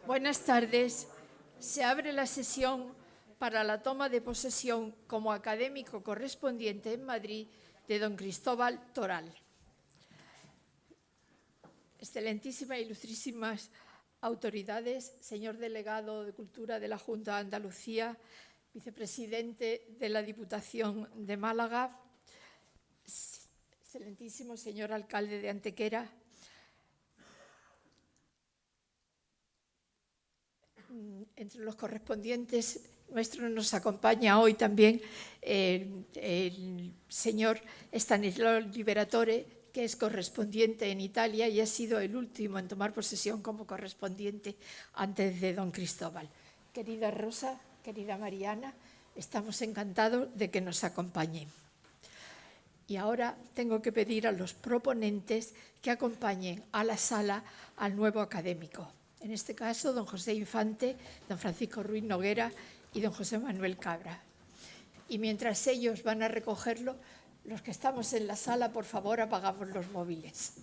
Buenas tardes. Se abre la sesión para la toma de posesión como académico correspondiente en Madrid de don Cristóbal Toral. Excelentísimas e ilustrísimas autoridades, señor delegado de Cultura de la Junta de Andalucía, vicepresidente de la Diputación de Málaga, excelentísimo señor alcalde de Antequera, entre los correspondientes nuestros nos acompaña hoy también el señor Stanislao Liberatore, que es correspondiente en Italia y ha sido el último en tomar posesión como correspondiente antes de don Cristóbal. Querida Rosa, querida Mariana, estamos encantados de que nos acompañen. Y ahora tengo que pedir a los proponentes que acompañen a la sala al nuevo académico. En este caso, don José Infante, don Francisco Ruiz Noguera y don José Manuel Cabra. Y mientras ellos van a recogerlo, los que estamos en la sala, por favor, apagamos los móviles.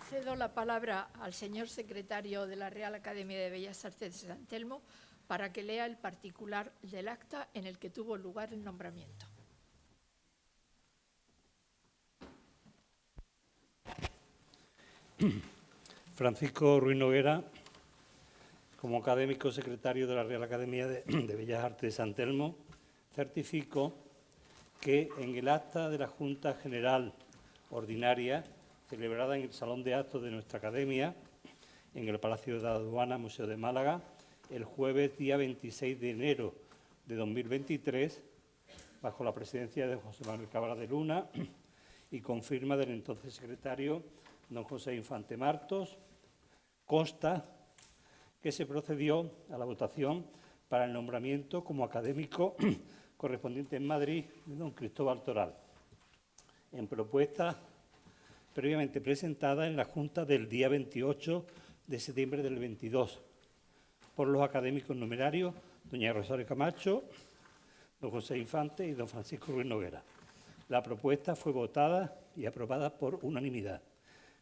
Cedo la palabra al señor secretario de la Real Academia de Bellas Artes de San Telmo para que lea el particular del acta en el que tuvo lugar el nombramiento. Francisco Ruiz Noguera, como académico secretario de la Real Academia de Bellas Artes de San Telmo, certifico que en el acta de la Junta General Ordinaria, celebrada en el Salón de Actos de nuestra Academia, en el Palacio de la Aduana, Museo de Málaga, el jueves día 26 de enero de 2023, bajo la presidencia de José Manuel Cabra de Luna y con firma del entonces secretario don José Infante Martos, consta que se procedió a la votación para el nombramiento como académico correspondiente en Madrid de don Cristóbal Toral, en propuesta previamente presentada en la Junta del día 28 de septiembre del 22 por los académicos numerarios doña Rosario Camacho, don José Infante y don Francisco Ruiz Noguera. La propuesta fue votada y aprobada por unanimidad.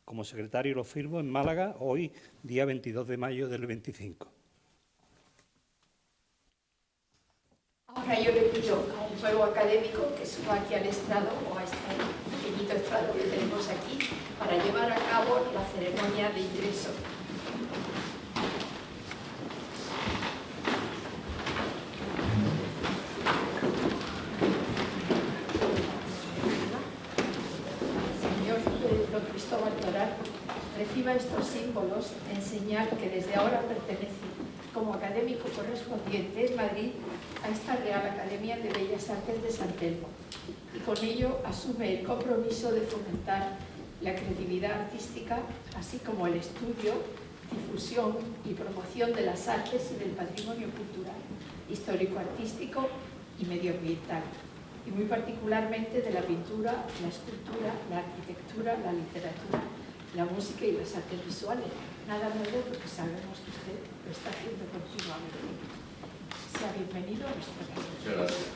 Como secretario lo firmo en Málaga, hoy, día 22 de mayo del 25. Ahora yo le pido al nuevo académico que suba aquí al estrado o a este pequeñito estrado que tenemos aquí para llevar a cabo la ceremonia de ingreso. Señor don Cristóbal Toral, reciba estos símbolos en señal que desde ahora pertenece como académico correspondiente en Madrid a esta Real Academia de Bellas Artes de San Telmo y con ello asume el compromiso de fomentar la creatividad artística, así como el estudio, difusión y promoción de las artes y del patrimonio cultural, histórico-artístico y medioambiental, y muy particularmente de la pintura, la escultura, la arquitectura, la literatura, la música y las artes visuales. Nada nuevo porque sabemos que usted lo está haciendo continuamente. Sea bienvenido a nuestra casa. Muchas gracias.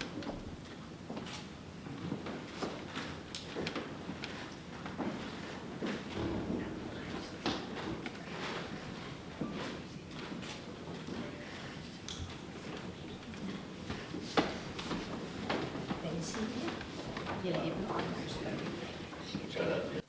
La insignia y el libro que nos permite. Muchas gracias.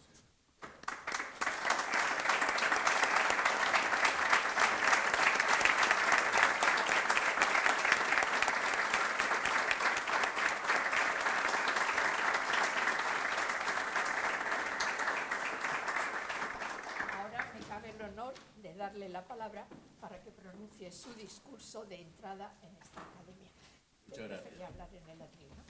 Ahora me cabe el honor de darle la palabra para que pronuncie su discurso de entrada en esta academia. Muchas gracias. Prefería hablar en el atril, ¿no?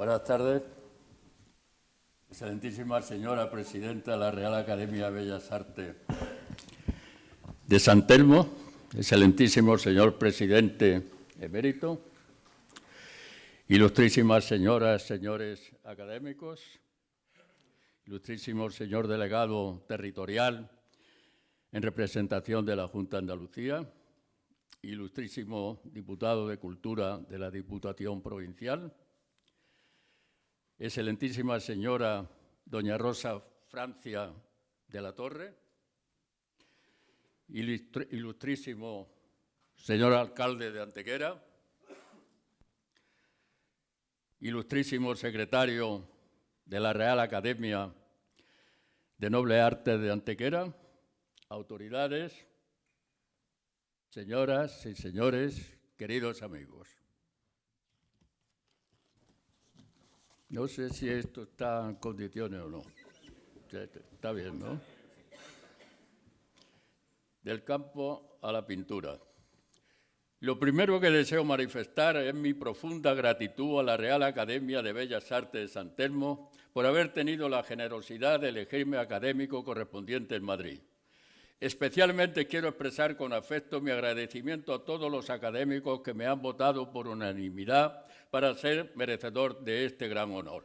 Buenas tardes. Excelentísima señora presidenta de la Real Academia de Bellas Artes de San Telmo, excelentísimo señor presidente emérito, ilustrísimas señoras, señores académicos, ilustrísimo señor delegado territorial en representación de la Junta de Andalucía, ilustrísimo diputado de Cultura de la Diputación Provincial, excelentísima señora doña Rosa Francia de la Torre, ilustrísimo señor alcalde de Antequera, ilustrísimo secretario de la Real Academia de Nobles Artes de Antequera, autoridades, señoras y señores, queridos amigos. No sé si esto está en condiciones o no. Está bien, ¿no? Del campo a la pintura. Lo primero que deseo manifestar es mi profunda gratitud a la Real Academia de Bellas Artes de San Telmo por haber tenido la generosidad de elegirme académico correspondiente en Madrid. Especialmente quiero expresar con afecto mi agradecimiento a todos los académicos que me han votado por unanimidad para ser merecedor de este gran honor.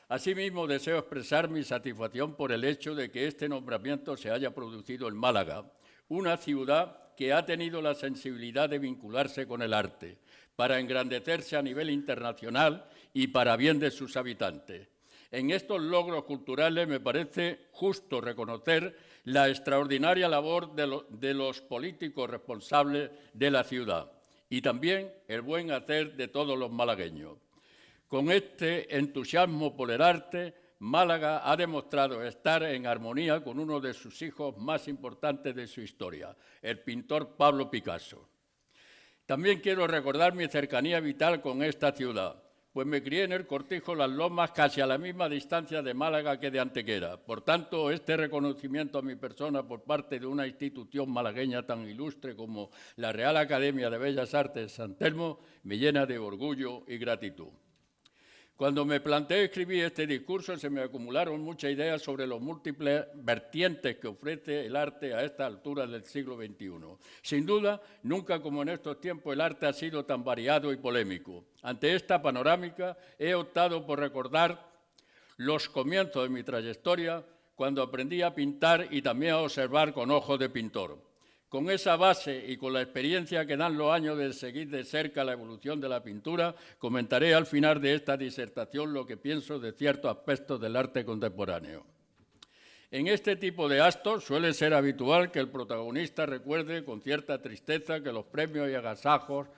Asimismo, deseo expresar mi satisfacción por el hecho de que este nombramiento se haya producido en Málaga, una ciudad que ha tenido la sensibilidad de vincularse con el arte, para engrandecerse a nivel internacional y para bien de sus habitantes. En estos logros culturales me parece justo reconocer la extraordinaria labor de los políticos responsables de la ciudad y también el buen hacer de todos los malagueños. Con este entusiasmo por el arte, Málaga ha demostrado estar en armonía con uno de sus hijos más importantes de su historia, el pintor Pablo Picasso. También quiero recordar mi cercanía vital con esta ciudad, pues me crié en el Cortijo Las Lomas, casi a la misma distancia de Málaga que de Antequera. Por tanto, este reconocimiento a mi persona por parte de una institución malagueña tan ilustre como la Real Academia de Bellas Artes de San Telmo me llena de orgullo y gratitud. Cuando me planteé escribir este discurso, se me acumularon muchas ideas sobre los múltiples vertientes que ofrece el arte a esta altura del siglo XXI. Sin duda, nunca como en estos tiempos el arte ha sido tan variado y polémico. Ante esta panorámica, he optado por recordar los comienzos de mi trayectoria, cuando aprendí a pintar y también a observar con ojos de pintor. Con esa base y con la experiencia que dan los años de seguir de cerca la evolución de la pintura, comentaré al final de esta disertación lo que pienso de ciertos aspectos del arte contemporáneo. En este tipo de actos suele ser habitual que el protagonista recuerde con cierta tristeza que los premios y agasajos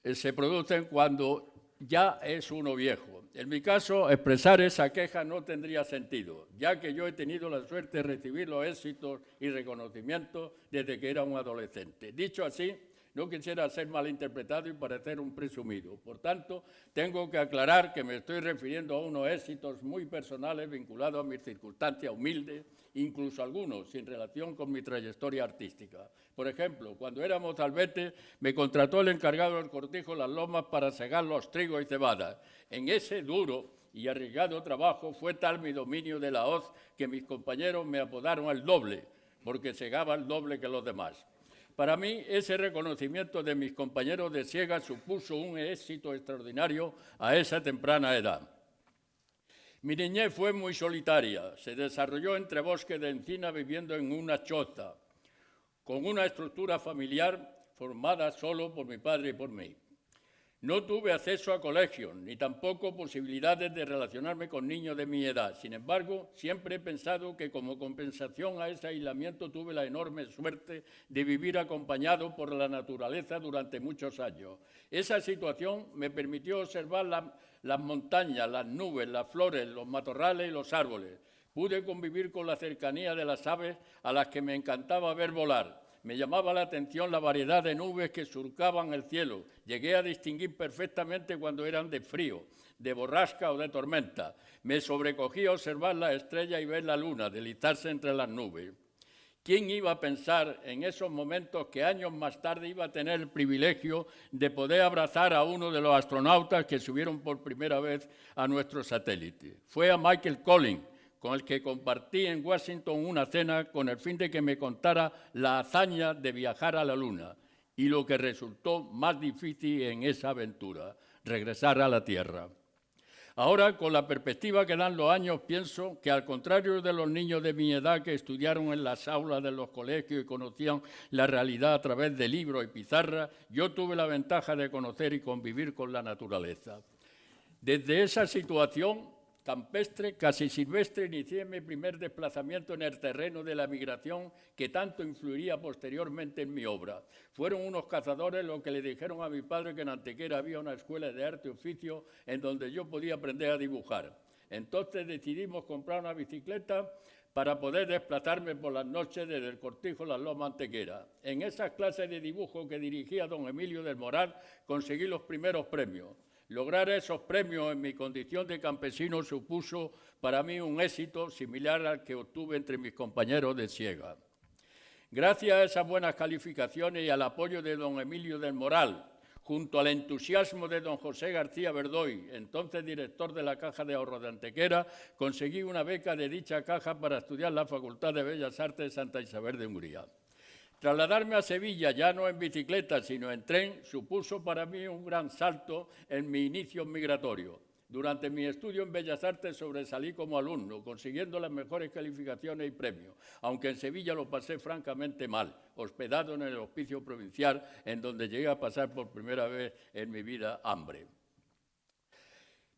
se producen cuando ya es uno viejo. En mi caso, expresar esa queja no tendría sentido, ya que yo he tenido la suerte de recibir los éxitos y reconocimientos desde que era un adolescente. Dicho así, no quisiera ser malinterpretado y parecer un presumido. Por tanto, tengo que aclarar que me estoy refiriendo a unos éxitos muy personales vinculados a mis circunstancias humildes, incluso algunos sin relación con mi trayectoria artística. Por ejemplo, cuando era mozalbete, me contrató el encargado del Cortijo Las Lomas para segar los trigos y cebadas. En ese duro y arriesgado trabajo fue tal mi dominio de la hoz que mis compañeros me apodaron el doble, porque segaba el doble que los demás. Para mí, ese reconocimiento de mis compañeros de siega supuso un éxito extraordinario a esa temprana edad. Mi niñez fue muy solitaria, se desarrolló entre bosques de encina viviendo en una choza, con una estructura familiar formada solo por mi padre y por mí. No tuve acceso a colegios, ni tampoco posibilidades de relacionarme con niños de mi edad. Sin embargo, siempre he pensado que como compensación a ese aislamiento tuve la enorme suerte de vivir acompañado por la naturaleza durante muchos años. Esa situación me permitió observar las montañas, las nubes, las flores, los matorrales y los árboles. Pude convivir con la cercanía de las aves a las que me encantaba ver volar. Me llamaba la atención la variedad de nubes que surcaban el cielo. Llegué a distinguir perfectamente cuando eran de frío, de borrasca o de tormenta. Me sobrecogía observar las estrellas y ver la luna, deslizarse entre las nubes. ¿Quién iba a pensar en esos momentos que años más tarde iba a tener el privilegio de poder abrazar a uno de los astronautas que subieron por primera vez a nuestro satélite? Fue a Michael Collins, con el que compartí en Washington una cena con el fin de que me contara la hazaña de viajar a la Luna y lo que resultó más difícil en esa aventura, regresar a la Tierra. Ahora, con la perspectiva que dan los años, pienso que al contrario de los niños de mi edad que estudiaron en las aulas de los colegios y conocían la realidad a través de libros y pizarras, yo tuve la ventaja de conocer y convivir con la naturaleza. Desde esa situación campestre, casi silvestre, inicié mi primer desplazamiento en el terreno de la migración que tanto influiría posteriormente en mi obra. Fueron unos cazadores los que le dijeron a mi padre que en Antequera había una escuela de arte y oficio en donde yo podía aprender a dibujar. Entonces decidimos comprar una bicicleta para poder desplazarme por las noches desde el Cortijo a las Lomas Antequera. En esas clases de dibujo que dirigía don Emilio del Moral conseguí los primeros premios. Lograr esos premios en mi condición de campesino supuso para mí un éxito similar al que obtuve entre mis compañeros de siega. Gracias a esas buenas calificaciones y al apoyo de don Emilio del Moral, junto al entusiasmo de don José García Verdoy, entonces director de la Caja de Ahorros de Antequera, conseguí una beca de dicha caja para estudiar la Facultad de Bellas Artes de Santa Isabel de Hungría. Trasladarme a Sevilla, ya no en bicicleta, sino en tren, supuso para mí un gran salto en mi inicio migratorio. Durante mi estudio en Bellas Artes sobresalí como alumno, consiguiendo las mejores calificaciones y premios, aunque en Sevilla lo pasé francamente mal, hospedado en el Hospicio Provincial, en donde llegué a pasar por primera vez en mi vida hambre.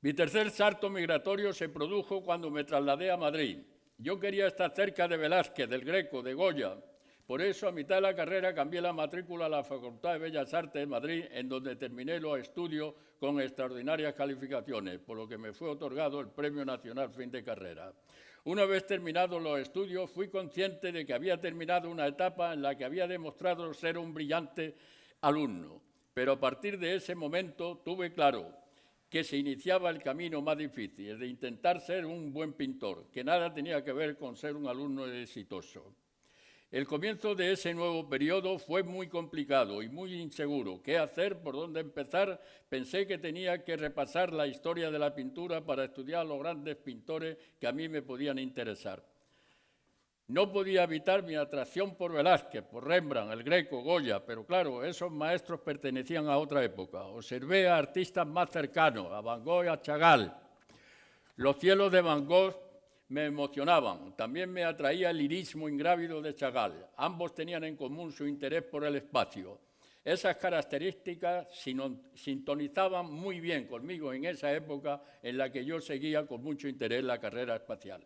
Mi tercer salto migratorio se produjo cuando me trasladé a Madrid. Yo quería estar cerca de Velázquez, del Greco, de Goya. Por eso, a mitad de la carrera, cambié la matrícula a la Facultad de Bellas Artes de Madrid, en donde terminé los estudios con extraordinarias calificaciones, por lo que me fue otorgado el Premio Nacional Fin de Carrera. Una vez terminados los estudios, fui consciente de que había terminado una etapa en la que había demostrado ser un brillante alumno. Pero a partir de ese momento tuve claro que se iniciaba el camino más difícil, el de intentar ser un buen pintor, que nada tenía que ver con ser un alumno exitoso. El comienzo de ese nuevo periodo fue muy complicado y muy inseguro. ¿Qué hacer? ¿Por dónde empezar? Pensé que tenía que repasar la historia de la pintura para estudiar a los grandes pintores que a mí me podían interesar. No podía evitar mi atracción por Velázquez, por Rembrandt, el Greco, Goya, pero claro, esos maestros pertenecían a otra época. Observé a artistas más cercanos, a Van Gogh y a Chagall. Los cielos de Van Gogh me emocionaban. También me atraía el lirismo ingrávido de Chagall. Ambos tenían en común su interés por el espacio. Esas características sintonizaban muy bien conmigo en esa época en la que yo seguía con mucho interés la carrera espacial.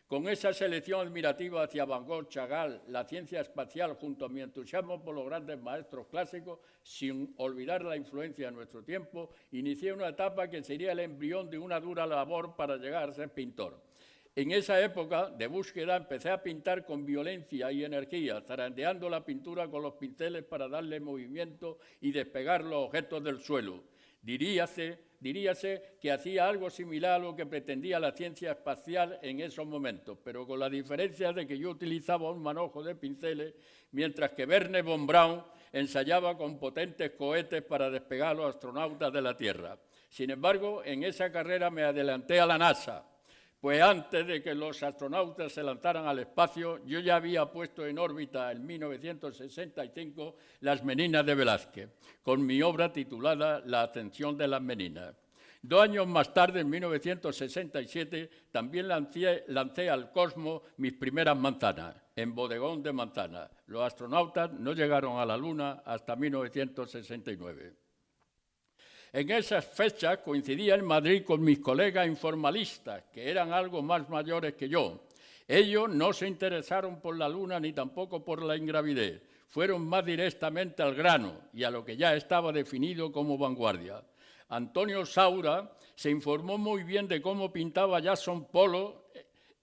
Con esa selección admirativa hacia Van Gogh, Chagall, la ciencia espacial, junto a mi entusiasmo por los grandes maestros clásicos, sin olvidar la influencia de nuestro tiempo, inicié una etapa que sería el embrión de una dura labor para llegar a ser pintor. En esa época de búsqueda empecé a pintar con violencia y energía, zarandeando la pintura con los pinceles para darle movimiento y despegar los objetos del suelo. Diríase que hacía algo similar a lo que pretendía la ciencia espacial en esos momentos, pero con la diferencia de que yo utilizaba un manojo de pinceles, mientras que Wernher von Braun ensayaba con potentes cohetes para despegar a los astronautas de la Tierra. Sin embargo, en esa carrera me adelanté a la NASA, pues antes de que los astronautas se lanzaran al espacio, yo ya había puesto en órbita en 1965 las Meninas de Velázquez, con mi obra titulada La Ascensión de las Meninas. 2 años más tarde, en 1967, también lancé al cosmos mis primeras manzanas, en bodegón de manzanas. Los astronautas no llegaron a la Luna hasta 1969. En esas fechas coincidía en Madrid con mis colegas informalistas, que eran algo más mayores que yo. Ellos no se interesaron por la Luna ni tampoco por la ingravidez. Fueron más directamente al grano y a lo que ya estaba definido como vanguardia. Antonio Saura se informó muy bien de cómo pintaba Jackson Pollock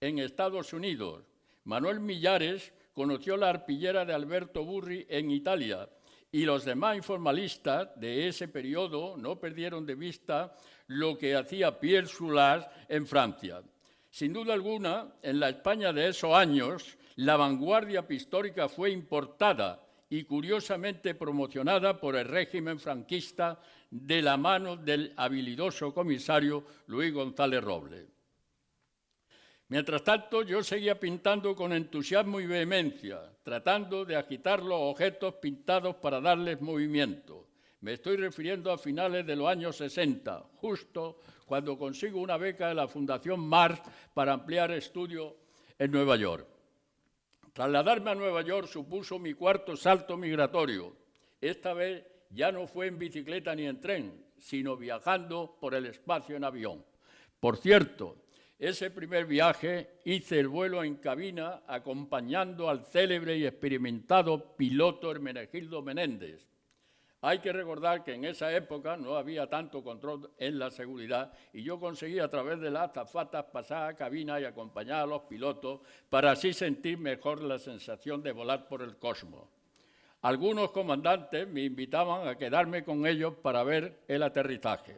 en Estados Unidos. Manuel Millares conoció la arpillera de Alberto Burri en Italia. Y los demás informalistas de ese periodo no perdieron de vista lo que hacía Pierre Soulages en Francia. Sin duda alguna, en la España de esos años, la vanguardia pictórica fue importada y curiosamente promocionada por el régimen franquista de la mano del habilidoso comisario Luis González Robles. Mientras tanto, yo seguía pintando con entusiasmo y vehemencia, tratando de agitar los objetos pintados para darles movimiento. Me estoy refiriendo a finales de los años 60, justo cuando consigo una beca de la Fundación Mars para ampliar estudios en Nueva York. Trasladarme a Nueva York supuso mi cuarto salto migratorio. Esta vez ya no fue en bicicleta ni en tren, sino viajando por el espacio en avión. Por cierto, ese primer viaje hice el vuelo en cabina acompañando al célebre y experimentado piloto Hermenegildo Menéndez. Hay que recordar que en esa época no había tanto control en la seguridad y yo conseguí a través de las azafatas pasar a cabina y acompañar a los pilotos para así sentir mejor la sensación de volar por el cosmos. Algunos comandantes me invitaban a quedarme con ellos para ver el aterrizaje.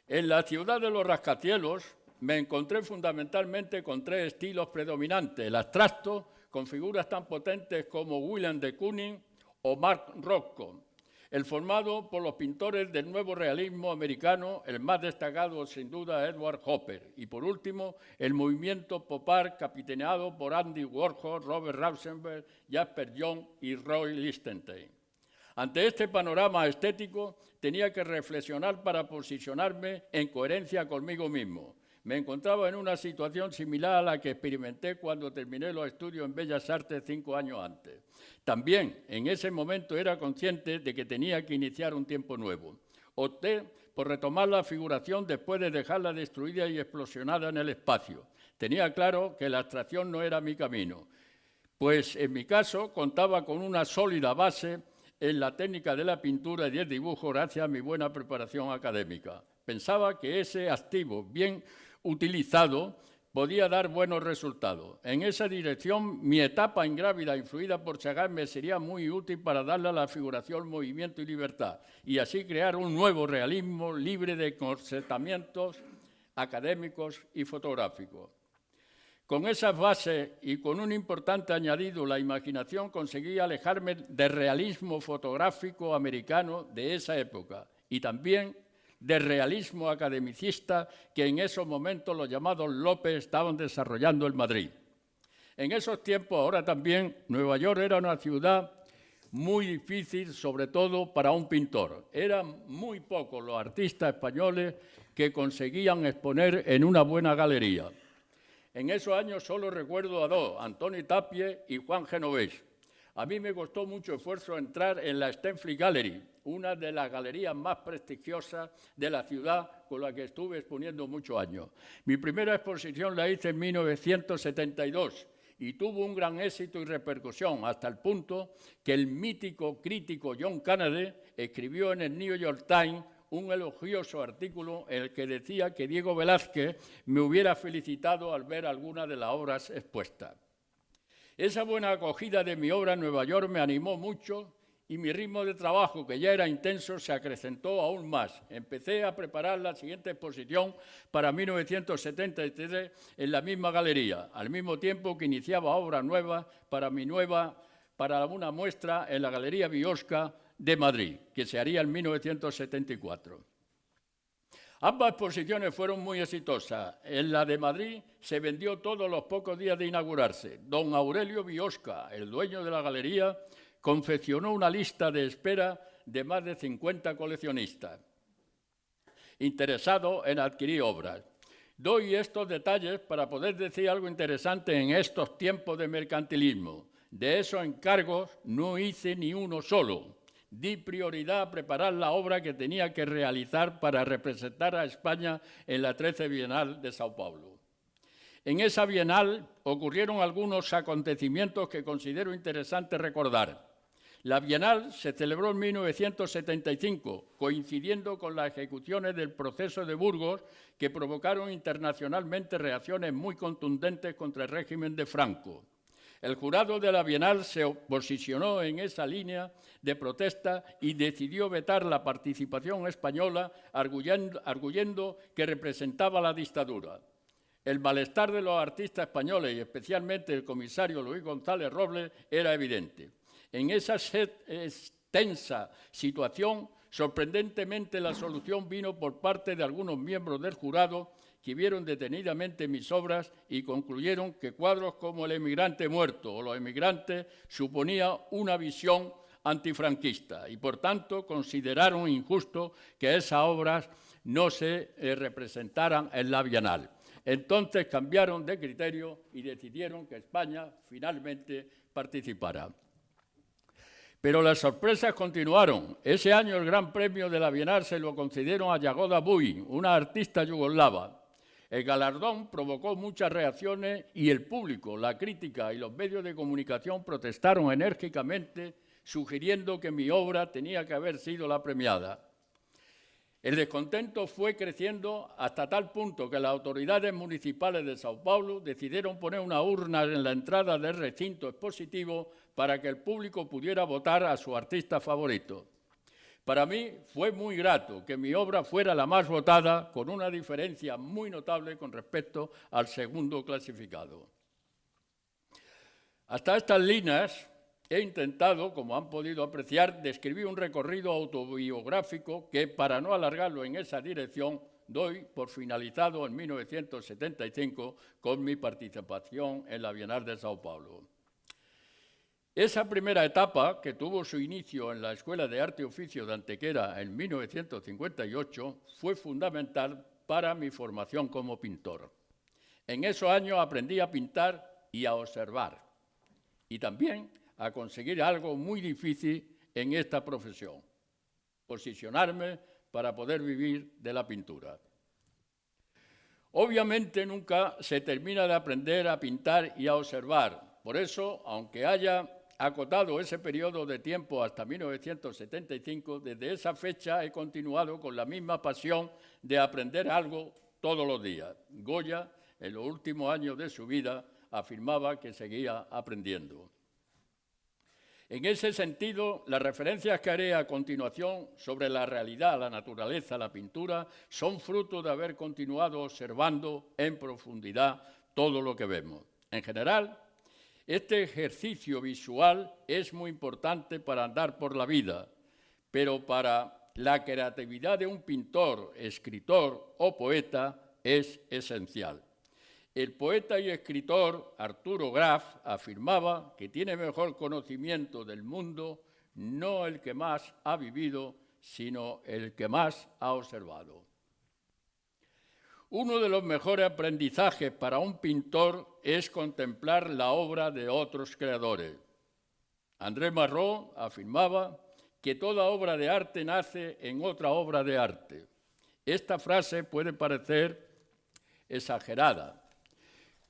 En la ciudad de los rascacielos me encontré fundamentalmente con tres estilos predominantes: el abstracto, con figuras tan potentes como Willem de Kooning o Mark Rothko, el formado por los pintores del nuevo realismo americano, el más destacado sin duda Edward Hopper, y por último el movimiento pop art capitaneado por Andy Warhol, Robert Rauschenberg, Jasper John y Roy Lichtenstein. Ante este panorama estético tenía que reflexionar para posicionarme en coherencia conmigo mismo. Me encontraba en una situación similar a la que experimenté cuando terminé los estudios en Bellas Artes 5 años antes. También en ese momento era consciente de que tenía que iniciar un tiempo nuevo. Opté por retomar la figuración después de dejarla destruida y explosionada en el espacio. Tenía claro que la abstracción no era mi camino, pues en mi caso contaba con una sólida base en la técnica de la pintura y el dibujo gracias a mi buena preparación académica. Pensaba que ese activo bien utilizado podía dar buenos resultados. En esa dirección, mi etapa ingrávida influida por Chagall me sería muy útil para darle a la figuración movimiento y libertad y así crear un nuevo realismo libre de corsetamientos académicos y fotográficos. Con esas bases y con un importante añadido, la imaginación, conseguí alejarme del realismo fotográfico americano de esa época y también del realismo academicista que en esos momentos los llamados López estaban desarrollando en Madrid. En esos tiempos, ahora también, Nueva York era una ciudad muy difícil, sobre todo para un pintor. Eran muy pocos los artistas españoles que conseguían exponer en una buena galería. En esos años solo recuerdo a dos, Antonio Tapie y Juan Genovés. A mí me costó mucho esfuerzo entrar en la Stanford Gallery, una de las galerías más prestigiosas de la ciudad con la que estuve exponiendo muchos años. Mi primera exposición la hice en 1972 y tuvo un gran éxito y repercusión, hasta el punto que el mítico crítico John Kennedy escribió en el New York Times un elogioso artículo en el que decía que Diego Velázquez me hubiera felicitado al ver algunas de las obras expuestas. Esa buena acogida de mi obra en Nueva York me animó mucho y mi ritmo de trabajo, que ya era intenso, se acrecentó aún más. Empecé a preparar la siguiente exposición para 1973 en la misma galería, al mismo tiempo que iniciaba obras nuevas para una muestra en la Galería Biosca de Madrid, que se haría en 1974. Ambas exposiciones fueron muy exitosas. En la de Madrid se vendió todos los pocos días de inaugurarse. Don Aurelio Biosca, el dueño de la galería, confeccionó una lista de espera de más de 50 coleccionistas interesados en adquirir obras. Doy estos detalles para poder decir algo interesante en estos tiempos de mercantilismo. De esos encargos no hice ni uno solo. Di prioridad a preparar la obra que tenía que realizar para representar a España en la 13 Bienal de Sao Paulo. En esa Bienal ocurrieron algunos acontecimientos que considero interesante recordar. La Bienal se celebró en 1975, coincidiendo con las ejecuciones del proceso de Burgos, que provocaron internacionalmente reacciones muy contundentes contra el régimen de Franco. El jurado de la Bienal se posicionó en esa línea de protesta y decidió vetar la participación española, arguyendo que representaba la dictadura. El malestar de los artistas españoles y especialmente el comisario Luis González Robles era evidente. En esa tensa situación, sorprendentemente la solución vino por parte de algunos miembros del jurado que vieron detenidamente mis obras y concluyeron que cuadros como El emigrante muerto o Los emigrantes suponía una visión antifranquista y, por tanto, consideraron injusto que esas obras no se representaran en la Bienal. Entonces cambiaron de criterio y decidieron que España finalmente participara. Pero las sorpresas continuaron. Ese año el Gran Premio de la Bienal se lo concedieron a Jagoda Bui, una artista yugoslava. El galardón provocó muchas reacciones y el público, la crítica y los medios de comunicación protestaron enérgicamente, sugiriendo que mi obra tenía que haber sido la premiada. El descontento fue creciendo hasta tal punto que las autoridades municipales de Sao Paulo decidieron poner una urna en la entrada del recinto expositivo para que el público pudiera votar a su artista favorito. Para mí fue muy grato que mi obra fuera la más votada, con una diferencia muy notable con respecto al segundo clasificado. Hasta estas líneas he intentado, como han podido apreciar, describir un recorrido autobiográfico que, para no alargarlo en esa dirección, doy por finalizado en 1975 con mi participación en la Bienal de Sao Paulo. Esa primera etapa, que tuvo su inicio en la Escuela de Arte y Oficio de Antequera en 1958, fue fundamental para mi formación como pintor. En esos años aprendí a pintar y a observar, y también a conseguir algo muy difícil en esta profesión: posicionarme para poder vivir de la pintura. Obviamente nunca se termina de aprender a pintar y a observar. Por eso, aunque haya acotado ese periodo de tiempo hasta 1975, desde esa fecha he continuado con la misma pasión de aprender algo todos los días. Goya, en los últimos años de su vida, afirmaba que seguía aprendiendo. En ese sentido, las referencias que haré a continuación sobre la realidad, la naturaleza, la pintura, son fruto de haber continuado observando en profundidad todo lo que vemos. En general, este ejercicio visual es muy importante para andar por la vida, pero para la creatividad de un pintor, escritor o poeta es esencial. El poeta y escritor Arturo Graf afirmaba que tiene mejor conocimiento del mundo no el que más ha vivido, sino el que más ha observado. Uno de los mejores aprendizajes para un pintor es contemplar la obra de otros creadores. André Malraux afirmaba que toda obra de arte nace en otra obra de arte. Esta frase puede parecer exagerada,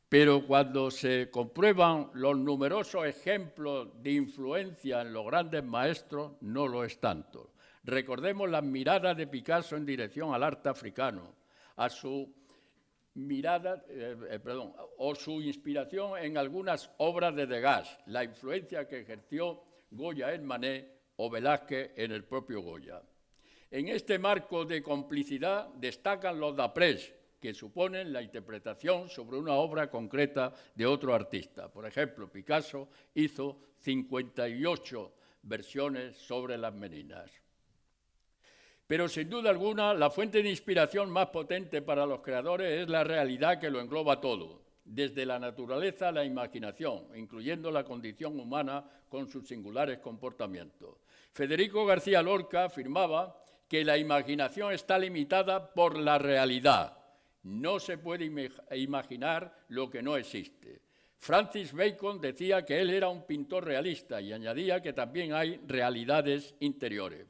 pero cuando se comprueban los numerosos ejemplos de influencia en los grandes maestros, no lo es tanto. Recordemos las miradas de Picasso en dirección al arte africano, a su mirada, o su inspiración en algunas obras de Degas, la influencia que ejerció Goya en Manet o Velázquez en el propio Goya. En este marco de complicidad destacan los d'après, que suponen la interpretación sobre una obra concreta de otro artista. Por ejemplo, Picasso hizo 58 versiones sobre las Meninas. Pero sin duda alguna, la fuente de inspiración más potente para los creadores es la realidad que lo engloba todo, desde la naturaleza a la imaginación, incluyendo la condición humana con sus singulares comportamientos. Federico García Lorca afirmaba que la imaginación está limitada por la realidad. No se puede imaginar lo que no existe. Francis Bacon decía que él era un pintor realista y añadía que también hay realidades interiores.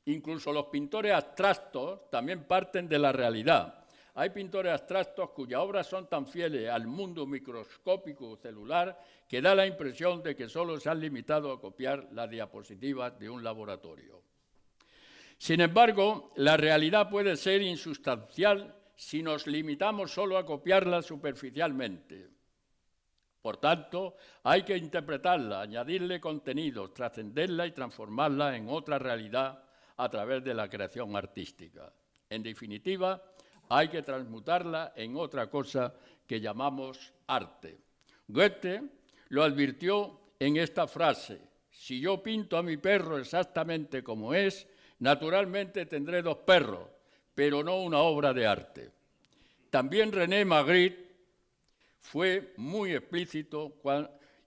Incluso los pintores abstractos también parten de la realidad. Hay pintores abstractos cuyas obras son tan fieles al mundo microscópico celular que da la impresión de que solo se han limitado a copiar las diapositivas de un laboratorio. Sin embargo, la realidad puede ser insustancial si nos limitamos solo a copiarla superficialmente. Por tanto, hay que interpretarla, añadirle contenidos, trascenderla y transformarla en otra realidad a través de la creación artística. En definitiva, hay que transmutarla en otra cosa que llamamos arte. Goethe lo advirtió en esta frase: si yo pinto a mi perro exactamente como es, naturalmente tendré 2 perros, pero no una obra de arte. También René Magritte fue muy explícito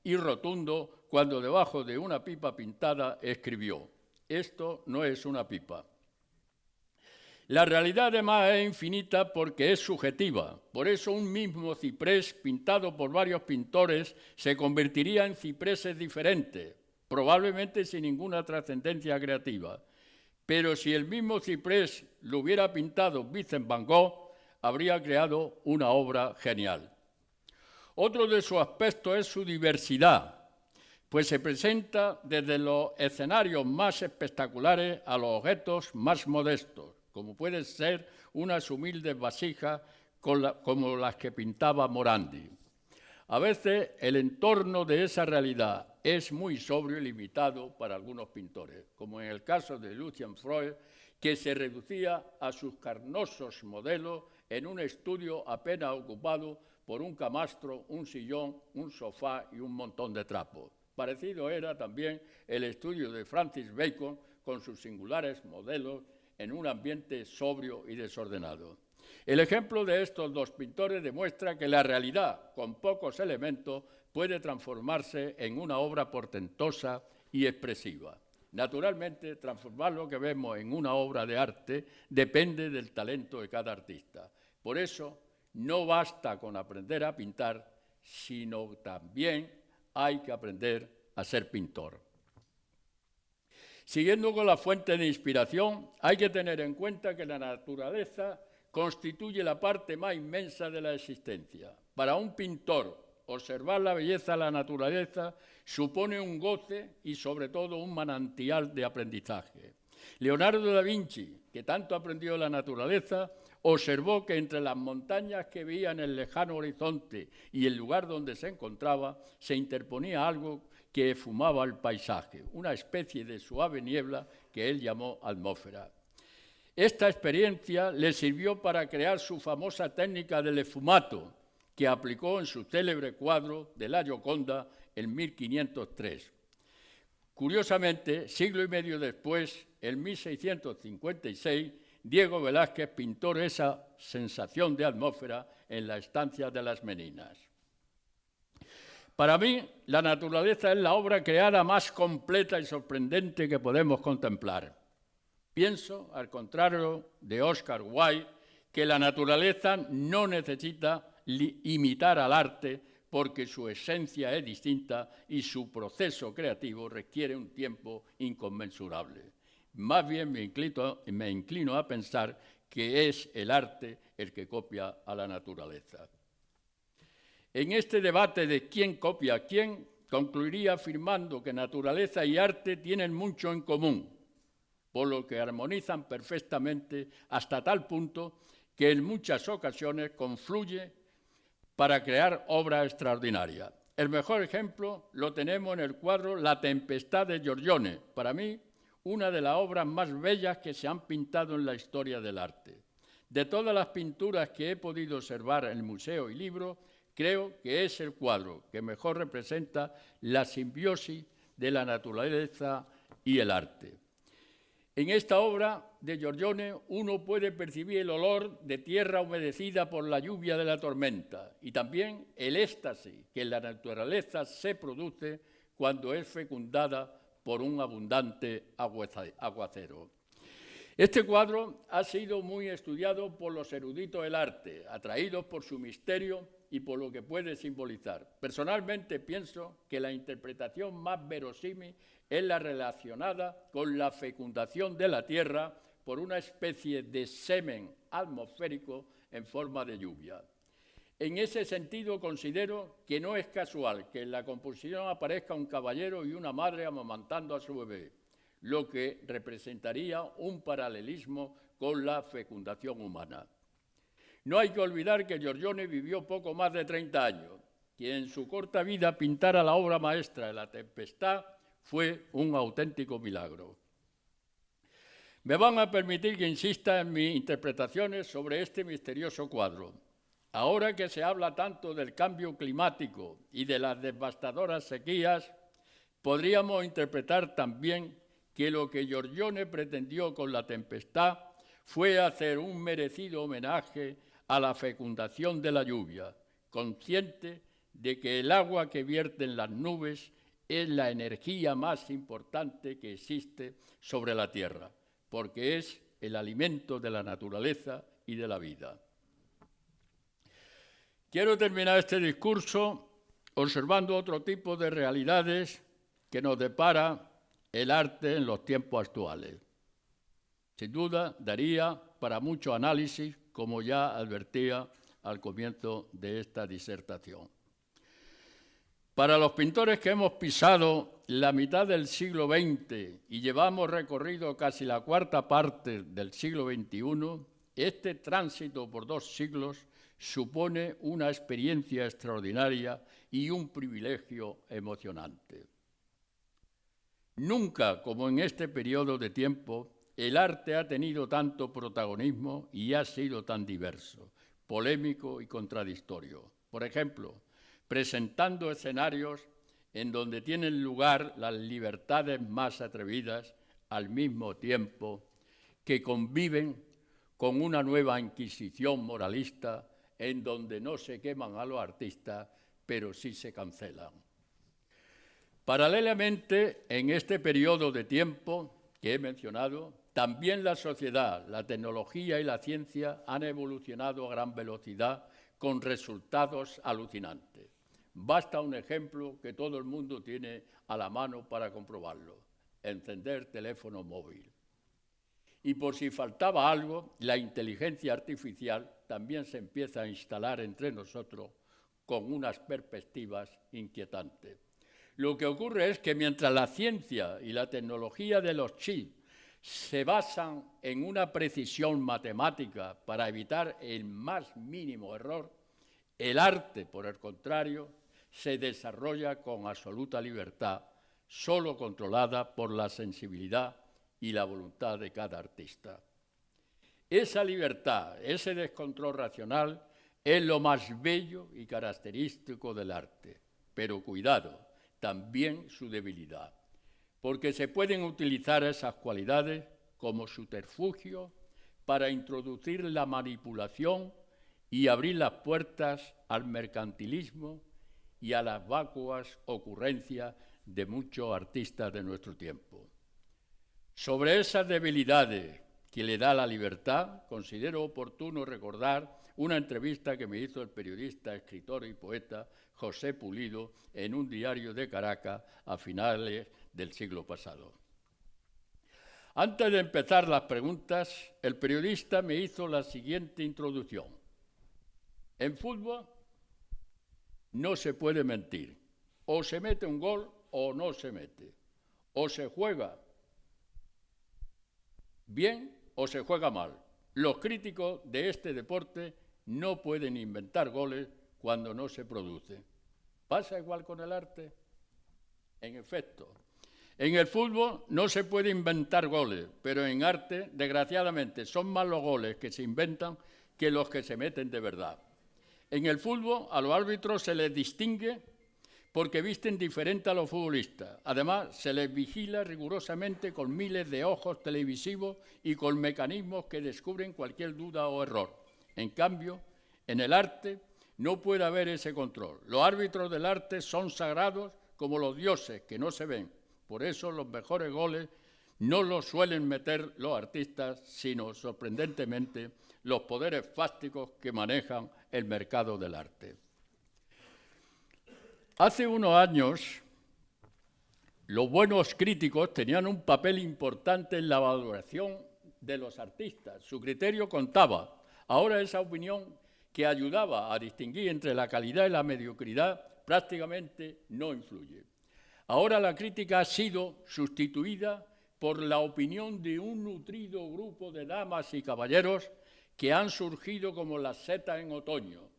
y rotundo cuando debajo de una pipa pintada escribió: esto no es una pipa. La realidad además es infinita porque es subjetiva. Por eso un mismo ciprés pintado por varios pintores se convertiría en cipreses diferentes, probablemente sin ninguna trascendencia creativa. Pero si el mismo ciprés lo hubiera pintado Vincent van Gogh, habría creado una obra genial. Otro de sus aspectos es su diversidad, pues se presenta desde los escenarios más espectaculares a los objetos más modestos, como pueden ser unas humildes vasijas como las que pintaba Morandi. A veces el entorno de esa realidad es muy sobrio y limitado para algunos pintores, como en el caso de Lucien Freud, que se reducía a sus carnosos modelos en un estudio apenas ocupado por un camastro, un sillón, un sofá y un montón de trapos. Parecido era también el estudio de Francis Bacon con sus singulares modelos en un ambiente sobrio y desordenado. El ejemplo de estos 2 pintores demuestra que la realidad, con pocos elementos, puede transformarse en una obra portentosa y expresiva. Naturalmente, transformar lo que vemos en una obra de arte depende del talento de cada artista. Por eso, no basta con aprender a pintar, sino también hay que aprender a ser pintor. Siguiendo con la fuente de inspiración, hay que tener en cuenta que la naturaleza constituye la parte más inmensa de la existencia. Para un pintor, observar la belleza de la naturaleza supone un goce y sobre todo un manantial de aprendizaje. Leonardo da Vinci, que tanto aprendió de la naturaleza, observó que entre las montañas que veía en el lejano horizonte y el lugar donde se encontraba, se interponía algo que esfumaba el paisaje, una especie de suave niebla que él llamó atmósfera. Esta experiencia le sirvió para crear su famosa técnica del esfumato, que aplicó en su célebre cuadro de la Gioconda en 1503. Curiosamente, siglo y medio después, en 1656, Diego Velázquez pintó esa sensación de atmósfera en la estancia de las Meninas. Para mí, la naturaleza es la obra creada más completa y sorprendente que podemos contemplar. Pienso, al contrario de Oscar Wilde, que la naturaleza no necesita imitar al arte porque su esencia es distinta y su proceso creativo requiere un tiempo inconmensurable. Más bien me inclino a pensar que es el arte el que copia a la naturaleza. En este debate de quién copia a quién, concluiría afirmando que naturaleza y arte tienen mucho en común, por lo que armonizan perfectamente hasta tal punto que en muchas ocasiones confluye para crear obras extraordinarias. El mejor ejemplo lo tenemos en el cuadro La tempestad de Giorgione, para mí una de las obras más bellas que se han pintado en la historia del arte. De todas las pinturas que he podido observar en el museo y libro, creo que es el cuadro que mejor representa la simbiosis de la naturaleza y el arte. En esta obra de Giorgione uno puede percibir el olor de tierra humedecida por la lluvia de la tormenta y también el éxtasis que en la naturaleza se produce cuando es fecundada por un abundante aguacero. Este cuadro ha sido muy estudiado por los eruditos del arte, atraídos por su misterio y por lo que puede simbolizar. Personalmente pienso que la interpretación más verosímil es la relacionada con la fecundación de la tierra por una especie de semen atmosférico en forma de lluvia. En ese sentido, considero que no es casual que en la composición aparezca un caballero y una madre amamantando a su bebé, lo que representaría un paralelismo con la fecundación humana. No hay que olvidar que Giorgione vivió poco más de 30 años, que en su corta vida pintara la obra maestra de La tempestad fue un auténtico milagro. Me van a permitir que insista en mis interpretaciones sobre este misterioso cuadro. Ahora que se habla tanto del cambio climático y de las devastadoras sequías, podríamos interpretar también que lo que Giorgione pretendió con La Tempestad fue hacer un merecido homenaje a la fecundación de la lluvia, consciente de que el agua que vierten las nubes es la energía más importante que existe sobre la tierra, porque es el alimento de la naturaleza y de la vida. Quiero terminar este discurso observando otro tipo de realidades que nos depara el arte en los tiempos actuales. Sin duda, daría para mucho análisis, como ya advertía al comienzo de esta disertación. Para los pintores que hemos pisado la mitad del siglo XX y llevamos recorrido casi la cuarta parte del siglo XXI, este tránsito por 2 siglos supone una experiencia extraordinaria y un privilegio emocionante. Nunca, como en este periodo de tiempo, el arte ha tenido tanto protagonismo y ha sido tan diverso, polémico y contradictorio. Por ejemplo, presentando escenarios en donde tienen lugar las libertades más atrevidas al mismo tiempo que conviven con una nueva inquisición moralista en donde no se queman a los artistas, pero sí se cancelan. Paralelamente, en este periodo de tiempo que he mencionado, también la sociedad, la tecnología y la ciencia han evolucionado a gran velocidad con resultados alucinantes. Basta un ejemplo que todo el mundo tiene a la mano para comprobarlo: encender teléfono móvil. Y por si faltaba algo, la inteligencia artificial también se empieza a instalar entre nosotros con unas perspectivas inquietantes. Lo que ocurre es que mientras la ciencia y la tecnología de los chips se basan en una precisión matemática para evitar el más mínimo error, el arte, por el contrario, se desarrolla con absoluta libertad, solo controlada por la sensibilidad y la voluntad de cada artista. Esa libertad, ese descontrol racional, es lo más bello y característico del arte. Pero cuidado, también su debilidad, porque se pueden utilizar esas cualidades como subterfugio para introducir la manipulación y abrir las puertas al mercantilismo y a las vacuas ocurrencias de muchos artistas de nuestro tiempo. Sobre esas debilidades que le da la libertad, considero oportuno recordar una entrevista que me hizo el periodista, escritor y poeta José Pulido en un diario de Caracas a finales del siglo pasado. Antes de empezar las preguntas, el periodista me hizo la siguiente introducción. En fútbol no se puede mentir. O se mete un gol o no se mete. O se juega bien o se juega mal. Los críticos de este deporte no pueden inventar goles cuando no se produce. ¿Pasa igual con el arte? En efecto, en el fútbol no se puede inventar goles, pero en arte, desgraciadamente, son más los goles que se inventan que los que se meten de verdad. En el fútbol a los árbitros se les distingue porque visten diferente a los futbolistas. Además, se les vigila rigurosamente con miles de ojos televisivos y con mecanismos que descubren cualquier duda o error. En cambio, en el arte no puede haber ese control. Los árbitros del arte son sagrados como los dioses que no se ven. Por eso los mejores goles no los suelen meter los artistas, sino, sorprendentemente, los poderes fácticos que manejan el mercado del arte. Hace unos años, los buenos críticos tenían un papel importante en la valoración de los artistas. Su criterio contaba. Ahora esa opinión que ayudaba a distinguir entre la calidad y la mediocridad prácticamente no influye. Ahora la crítica ha sido sustituida por la opinión de un nutrido grupo de damas y caballeros que han surgido como las setas en otoño.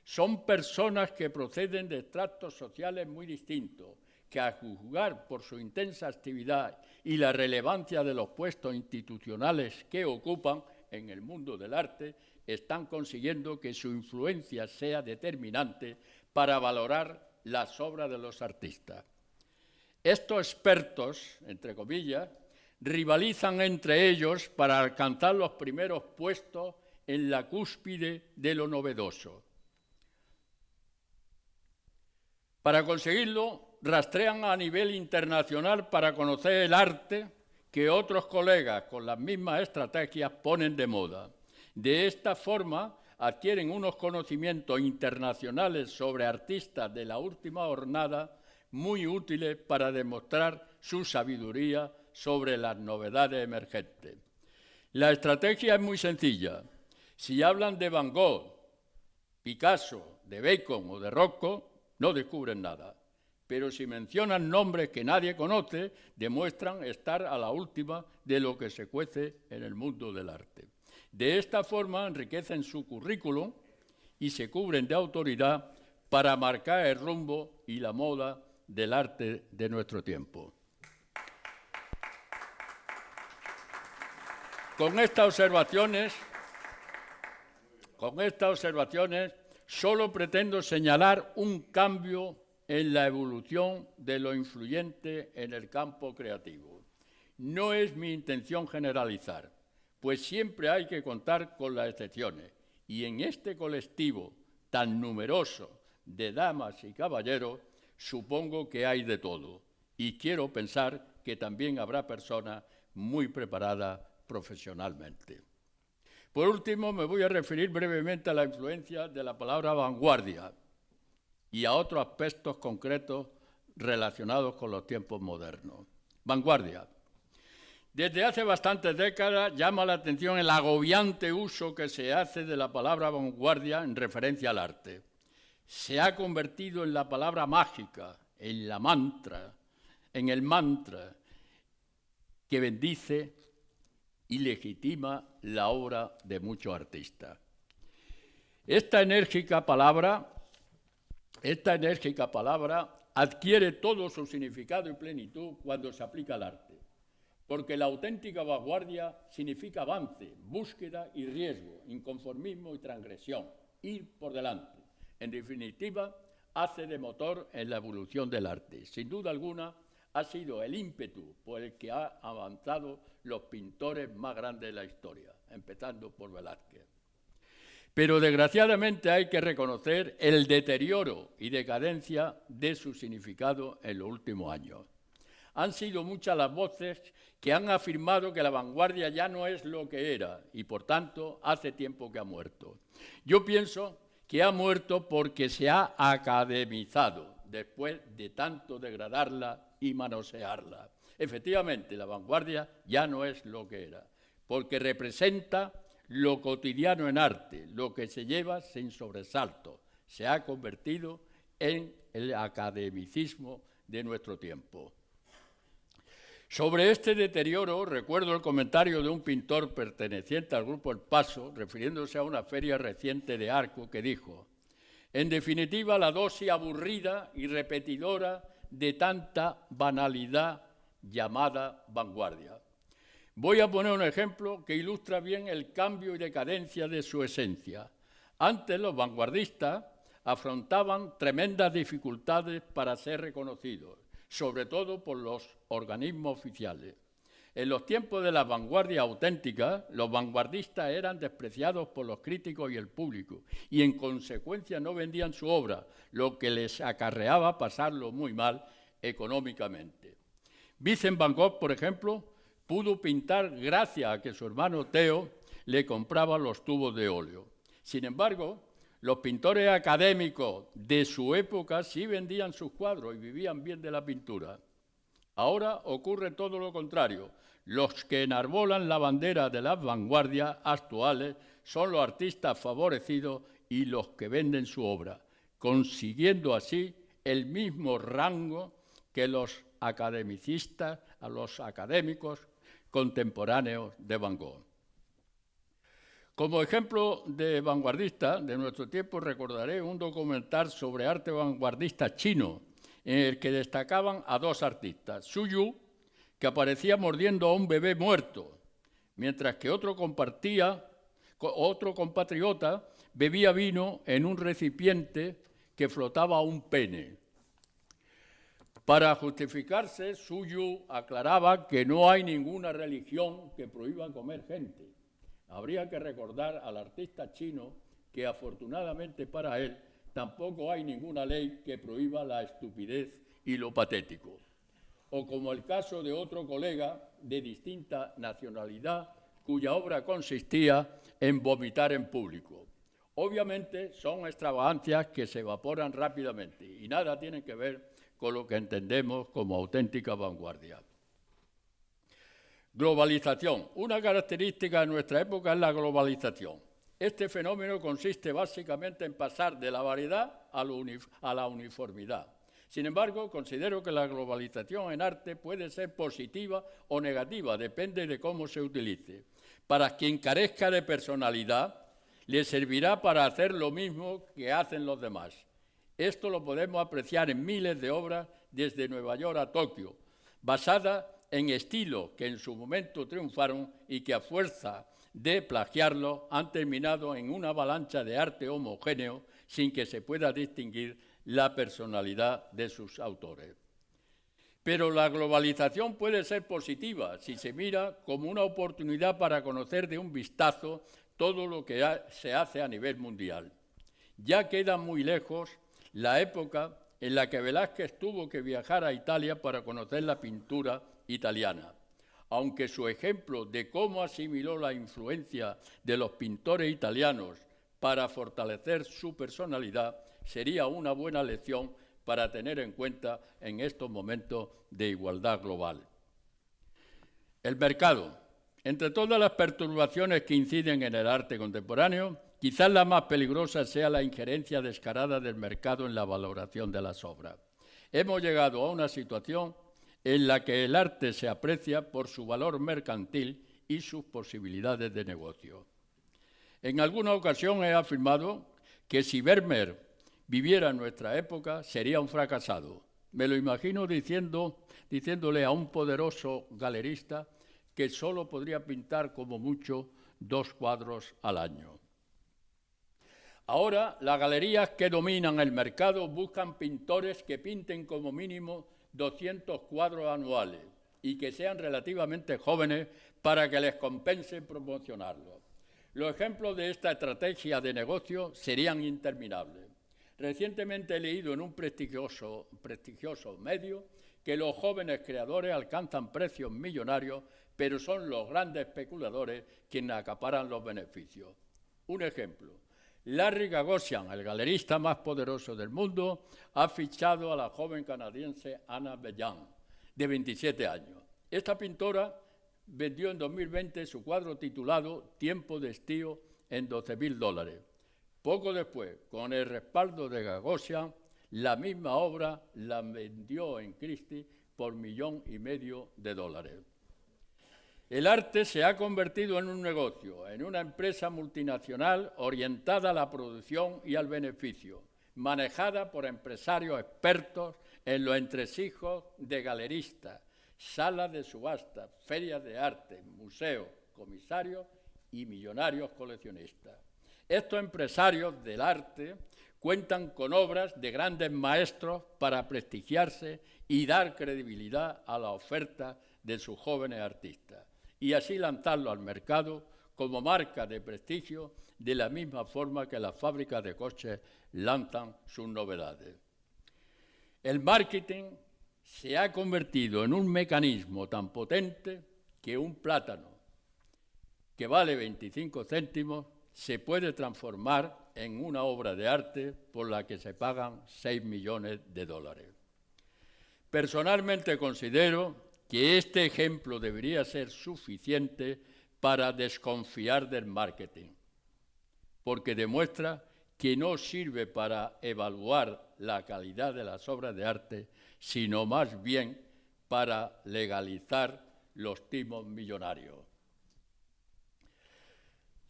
Son personas que proceden de estratos sociales muy distintos, que, a juzgar por su intensa actividad y la relevancia de los puestos institucionales que ocupan en el mundo del arte, están consiguiendo que su influencia sea determinante para valorar las obras de los artistas. Estos expertos, entre comillas, rivalizan entre ellos para alcanzar los primeros puestos en la cúspide de lo novedoso. Para conseguirlo, rastrean a nivel internacional para conocer el arte que otros colegas con las mismas estrategias ponen de moda. De esta forma, adquieren unos conocimientos internacionales sobre artistas de la última jornada muy útiles para demostrar su sabiduría sobre las novedades emergentes. La estrategia es muy sencilla. Si hablan de Van Gogh, Picasso, de Bacon o de Rothko, no descubren nada. Pero si mencionan nombres que nadie conoce, demuestran estar a la última de lo que se cuece en el mundo del arte. De esta forma enriquecen su currículum y se cubren de autoridad para marcar el rumbo y la moda del arte de nuestro tiempo. Con estas observaciones, solo pretendo señalar un cambio en la evolución de lo influyente en el campo creativo. No es mi intención generalizar, pues siempre hay que contar con las excepciones, y en este colectivo tan numeroso de damas y caballeros, supongo que hay de todo, y quiero pensar que también habrá personas muy preparadas profesionalmente. Por último, me voy a referir brevemente a la influencia de la palabra vanguardia y a otros aspectos concretos relacionados con los tiempos modernos. Vanguardia. Desde hace bastantes décadas llama la atención el agobiante uso que se hace de la palabra vanguardia en referencia al arte. Se ha convertido en la palabra mágica, en el mantra que bendice y legitima la obra de muchos artistas. Esta enérgica palabra adquiere todo su significado y plenitud cuando se aplica al arte, porque la auténtica vanguardia significa avance, búsqueda y riesgo, inconformismo y transgresión, ir por delante. En definitiva, hace de motor en la evolución del arte. Sin duda alguna, ha sido el ímpetu por el que han avanzado los pintores más grandes de la historia, empezando por Velázquez. Pero desgraciadamente hay que reconocer el deterioro y decadencia de su significado en los últimos años. Han sido muchas las voces que han afirmado que la vanguardia ya no es lo que era y, por tanto, hace tiempo que ha muerto. Yo pienso que ha muerto porque se ha academizado después de tanto degradarla y manosearla. Efectivamente, la vanguardia ya no es lo que era, porque representa lo cotidiano en arte, lo que se lleva sin sobresalto. Se ha convertido en el academicismo de nuestro tiempo. Sobre este deterioro, recuerdo el comentario de un pintor perteneciente al Grupo El Paso, refiriéndose a una feria reciente de Arco, que dijo: en definitiva, la dosis aburrida y repetidora de tanta banalidad llamada vanguardia. Voy a poner un ejemplo que ilustra bien el cambio y decadencia de su esencia. Antes los vanguardistas afrontaban tremendas dificultades para ser reconocidos, sobre todo por los organismos oficiales. En los tiempos de las vanguardias auténticas, los vanguardistas eran despreciados por los críticos y el público, y en consecuencia no vendían su obra, lo que les acarreaba pasarlo muy mal económicamente. Vincent van Gogh, por ejemplo, pudo pintar gracias a que su hermano Theo le compraba los tubos de óleo. Sin embargo, los pintores académicos de su época sí vendían sus cuadros y vivían bien de la pintura. Ahora ocurre todo lo contrario. Los que enarbolan la bandera de las vanguardias actuales son los artistas favorecidos y los que venden su obra, consiguiendo así el mismo rango que los academicistas, a los académicos contemporáneos de Van Gogh. Como ejemplo de vanguardista de nuestro tiempo, recordaré un documental sobre arte vanguardista chino, en el que destacaban a dos artistas, Xu Yu, que aparecía mordiendo a un bebé muerto, mientras que otro compatriota bebía vino en un recipiente que flotaba un pene. Para justificarse, Xu Yu aclaraba que no hay ninguna religión que prohíba comer gente. Habría que recordar al artista chino que afortunadamente para él tampoco hay ninguna ley que prohíba la estupidez y lo patético. O como el caso de otro colega de distinta nacionalidad cuya obra consistía en vomitar en público. Obviamente son extravagancias que se evaporan rápidamente y nada tienen que ver con lo que entendemos como auténtica vanguardia. Globalización. Una característica de nuestra época es la globalización. Este fenómeno consiste básicamente en pasar de la variedad a la uniformidad. Sin embargo, considero que la globalización en arte puede ser positiva o negativa, depende de cómo se utilice. Para quien carezca de personalidad, le servirá para hacer lo mismo que hacen los demás. Esto lo podemos apreciar en miles de obras desde Nueva York a Tokio, basadas en estilos que en su momento triunfaron y que a fuerza de plagiarlo han terminado en una avalancha de arte homogéneo sin que se pueda distinguir la personalidad de sus autores. Pero la globalización puede ser positiva si se mira como una oportunidad para conocer de un vistazo todo lo que se hace a nivel mundial. Ya queda muy lejos la época en la que Velázquez tuvo que viajar a Italia para conocer la pintura italiana, aunque su ejemplo de cómo asimiló la influencia de los pintores italianos para fortalecer su personalidad sería una buena lección para tener en cuenta en estos momentos de igualdad global. El mercado. Entre todas las perturbaciones que inciden en el arte contemporáneo, quizás la más peligrosa sea la injerencia descarada del mercado en la valoración de las obras. Hemos llegado a una situación en la que el arte se aprecia por su valor mercantil y sus posibilidades de negocio. En alguna ocasión he afirmado que si Vermeer viviera en nuestra época sería un fracasado. Me lo imagino diciéndole a un poderoso galerista que solo podría pintar como mucho 2 cuadros al año. Ahora, las galerías que dominan el mercado buscan pintores que pinten como mínimo 200 cuadros anuales y que sean relativamente jóvenes para que les compense promocionarlos. Los ejemplos de esta estrategia de negocio serían interminables. Recientemente he leído en un prestigioso medio que los jóvenes creadores alcanzan precios millonarios, pero son los grandes especuladores quienes acaparan los beneficios. Un ejemplo. Larry Gagosian, el galerista más poderoso del mundo, ha fichado a la joven canadiense Anna Bellan, de 27 años. Esta pintora vendió en 2020 su cuadro titulado Tiempo de estío en $12.000. Poco después, con el respaldo de Gagosian, la misma obra la vendió en Christie's por $1,500,000. El arte se ha convertido en un negocio, en una empresa multinacional orientada a la producción y al beneficio, manejada por empresarios expertos en los entresijos de galeristas, salas de subasta, ferias de arte, museos, comisarios y millonarios coleccionistas. Estos empresarios del arte cuentan con obras de grandes maestros para prestigiarse y dar credibilidad a la oferta de sus jóvenes artistas, y así lanzarlo al mercado como marca de prestigio de la misma forma que las fábricas de coches lanzan sus novedades. El marketing se ha convertido en un mecanismo tan potente que un plátano que vale 25 céntimos se puede transformar en una obra de arte por la que se pagan $6 millones. Personalmente considero que este ejemplo debería ser suficiente para desconfiar del marketing, porque demuestra que no sirve para evaluar la calidad de las obras de arte, sino más bien para legalizar los timos millonarios.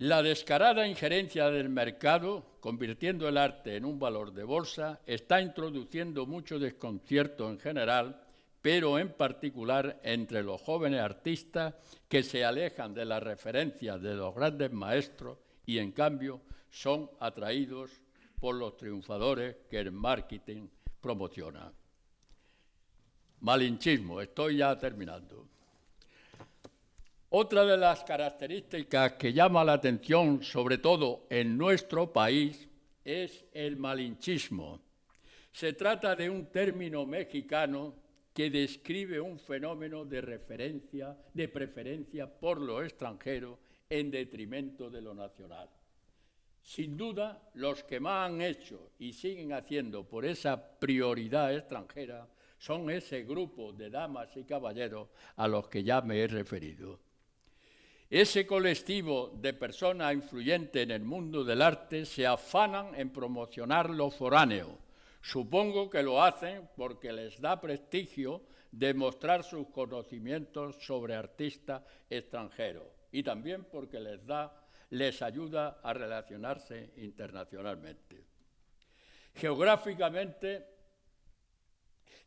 La descarada injerencia del mercado, convirtiendo el arte en un valor de bolsa, está introduciendo mucho desconcierto en general, pero en particular entre los jóvenes artistas que se alejan de las referencias de los grandes maestros y, en cambio, son atraídos por los triunfadores que el marketing promociona. Malinchismo, estoy ya terminando. Otra de las características que llama la atención, sobre todo en nuestro país, es el malinchismo. Se trata de un término mexicano que describe un fenómeno de preferencia por lo extranjero en detrimento de lo nacional. Sin duda, los que más han hecho y siguen haciendo por esa prioridad extranjera son ese grupo de damas y caballeros a los que ya me he referido. Ese colectivo de personas influyentes en el mundo del arte se afanan en promocionar lo foráneo. Supongo que lo hacen porque les da prestigio demostrar sus conocimientos sobre artistas extranjeros y también porque les ayuda a relacionarse internacionalmente. Geográficamente,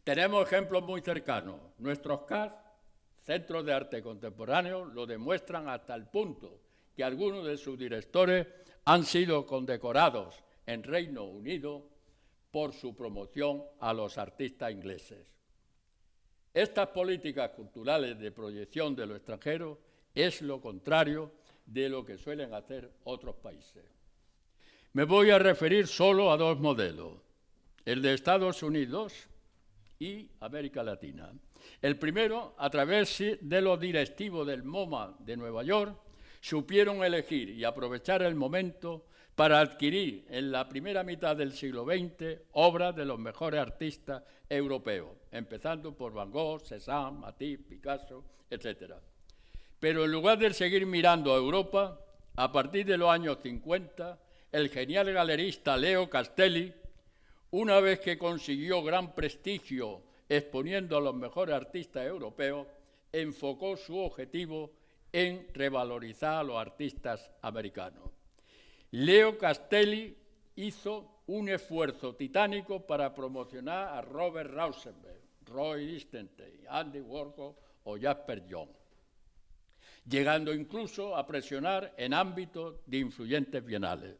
tenemos ejemplos muy cercanos. Nuestros CAS, Centros de Arte Contemporáneo, lo demuestran hasta el punto que algunos de sus directores han sido condecorados en Reino Unido por su promoción a los artistas ingleses. Estas políticas culturales de proyección de lo extranjero es lo contrario de lo que suelen hacer otros países. Me voy a referir solo a dos modelos, el de Estados Unidos y América Latina. El primero, a través de los directivos del MoMA de Nueva York, supieron elegir y aprovechar el momento para adquirir en la primera mitad del siglo XX obras de los mejores artistas europeos, empezando por Van Gogh, Cézanne, Matisse, Picasso, etc. Pero en lugar de seguir mirando a Europa, a partir de los años 50, el genial galerista Leo Castelli, una vez que consiguió gran prestigio exponiendo a los mejores artistas europeos, enfocó su objetivo en revalorizar a los artistas americanos. Leo Castelli hizo un esfuerzo titánico para promocionar a Robert Rauschenberg, Roy Lichtenstein, Andy Warhol o Jasper John, llegando incluso a presionar en ámbitos de influyentes bienales.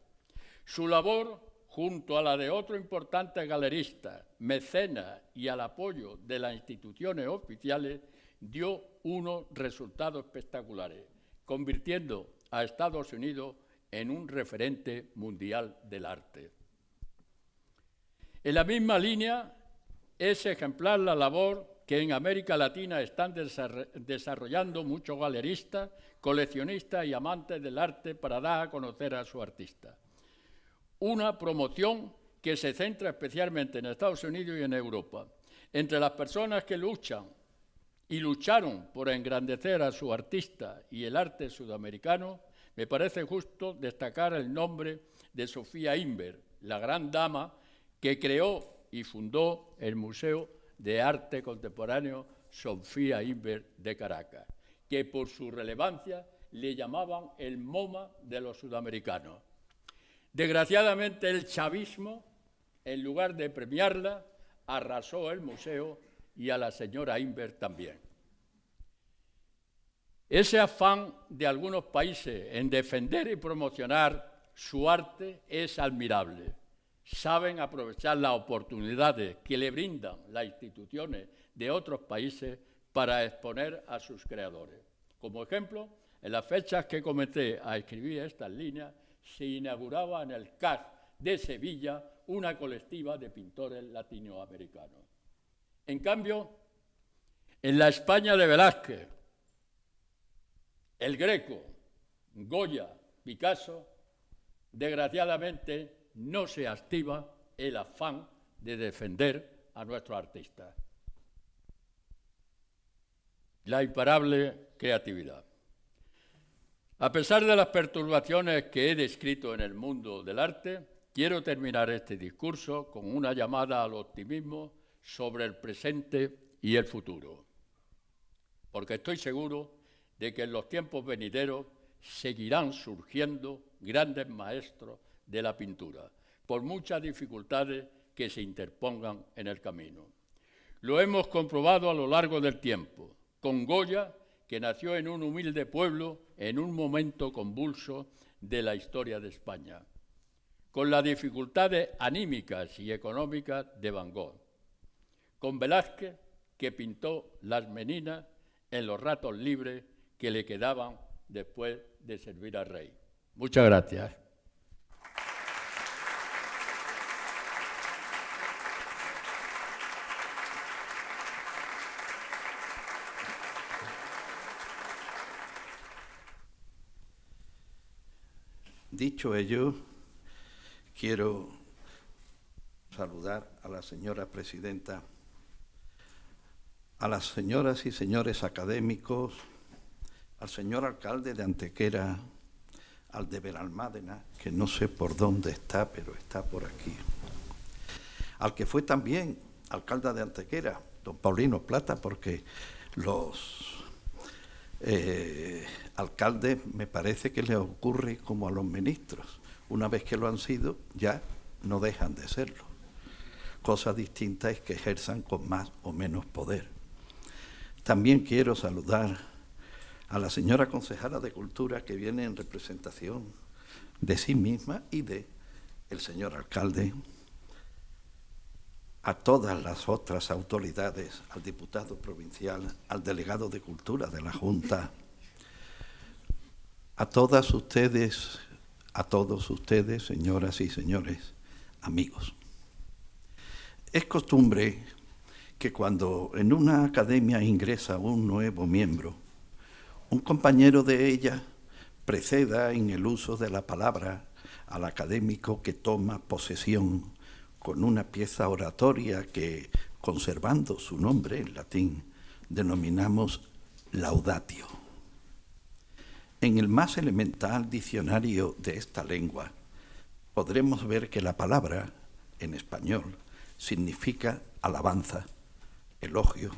Su labor, junto a la de otros importantes galeristas, mecenas y al apoyo de las instituciones oficiales, dio unos resultados espectaculares, convirtiendo a Estados Unidos en un referente mundial del arte. En la misma línea, es ejemplar la labor que en América Latina están desarrollando muchos galeristas, coleccionistas y amantes del arte para dar a conocer a su artista. Una promoción que se centra especialmente en Estados Unidos y en Europa. Entre las personas que luchan y lucharon por engrandecer a su artista y el arte sudamericano, me parece justo destacar el nombre de Sofía Inver, la gran dama que creó y fundó el Museo de Arte Contemporáneo Sofía Inver de Caracas, que por su relevancia le llamaban el MoMA de los sudamericanos. Desgraciadamente el chavismo, en lugar de premiarla, arrasó el museo y a la señora Inver también. Ese afán de algunos países en defender y promocionar su arte es admirable. Saben aprovechar las oportunidades que le brindan las instituciones de otros países para exponer a sus creadores. Como ejemplo, en las fechas que comencé a escribir estas líneas, se inauguraba en el CAS de Sevilla una colectiva de pintores latinoamericanos. En cambio, en la España de Velázquez, el Greco, Goya, Picasso, desgraciadamente no se activa el afán de defender a nuestros artistas. La imparable creatividad. A pesar de las perturbaciones que he descrito en el mundo del arte, quiero terminar este discurso con una llamada al optimismo sobre el presente y el futuro, porque estoy seguro de que en los tiempos venideros seguirán surgiendo grandes maestros de la pintura, por muchas dificultades que se interpongan en el camino. Lo hemos comprobado a lo largo del tiempo, con Goya, que nació en un humilde pueblo en un momento convulso de la historia de España, con las dificultades anímicas y económicas de Van Gogh, con Velázquez, que pintó las meninas en los ratos libres que le quedaban después de servir al rey. Muchas gracias. Dicho ello, quiero saludar a la señora presidenta, a las señoras y señores académicos, al señor alcalde de Antequera, al de Benalmádena, que no sé por dónde está, pero está por aquí, al que fue también alcalde de Antequera, don Paulino Plata, porque los alcaldes me parece que les ocurre como a los ministros, una vez que lo han sido ya no dejan de serlo. Cosa distinta es que ejerzan con más o menos poder. También quiero saludar a la señora concejala de Cultura, que viene en representación de sí misma y de el señor alcalde, a todas las otras autoridades, al diputado provincial, al delegado de Cultura de la Junta, a todas ustedes, a todos ustedes, señoras y señores, amigos. Es costumbre que cuando en una academia ingresa un nuevo miembro, un compañero de ella preceda en el uso de la palabra al académico que toma posesión con una pieza oratoria que, conservando su nombre en latín, denominamos laudatio. En el más elemental diccionario de esta lengua podremos ver que la palabra, en español, significa alabanza, elogio,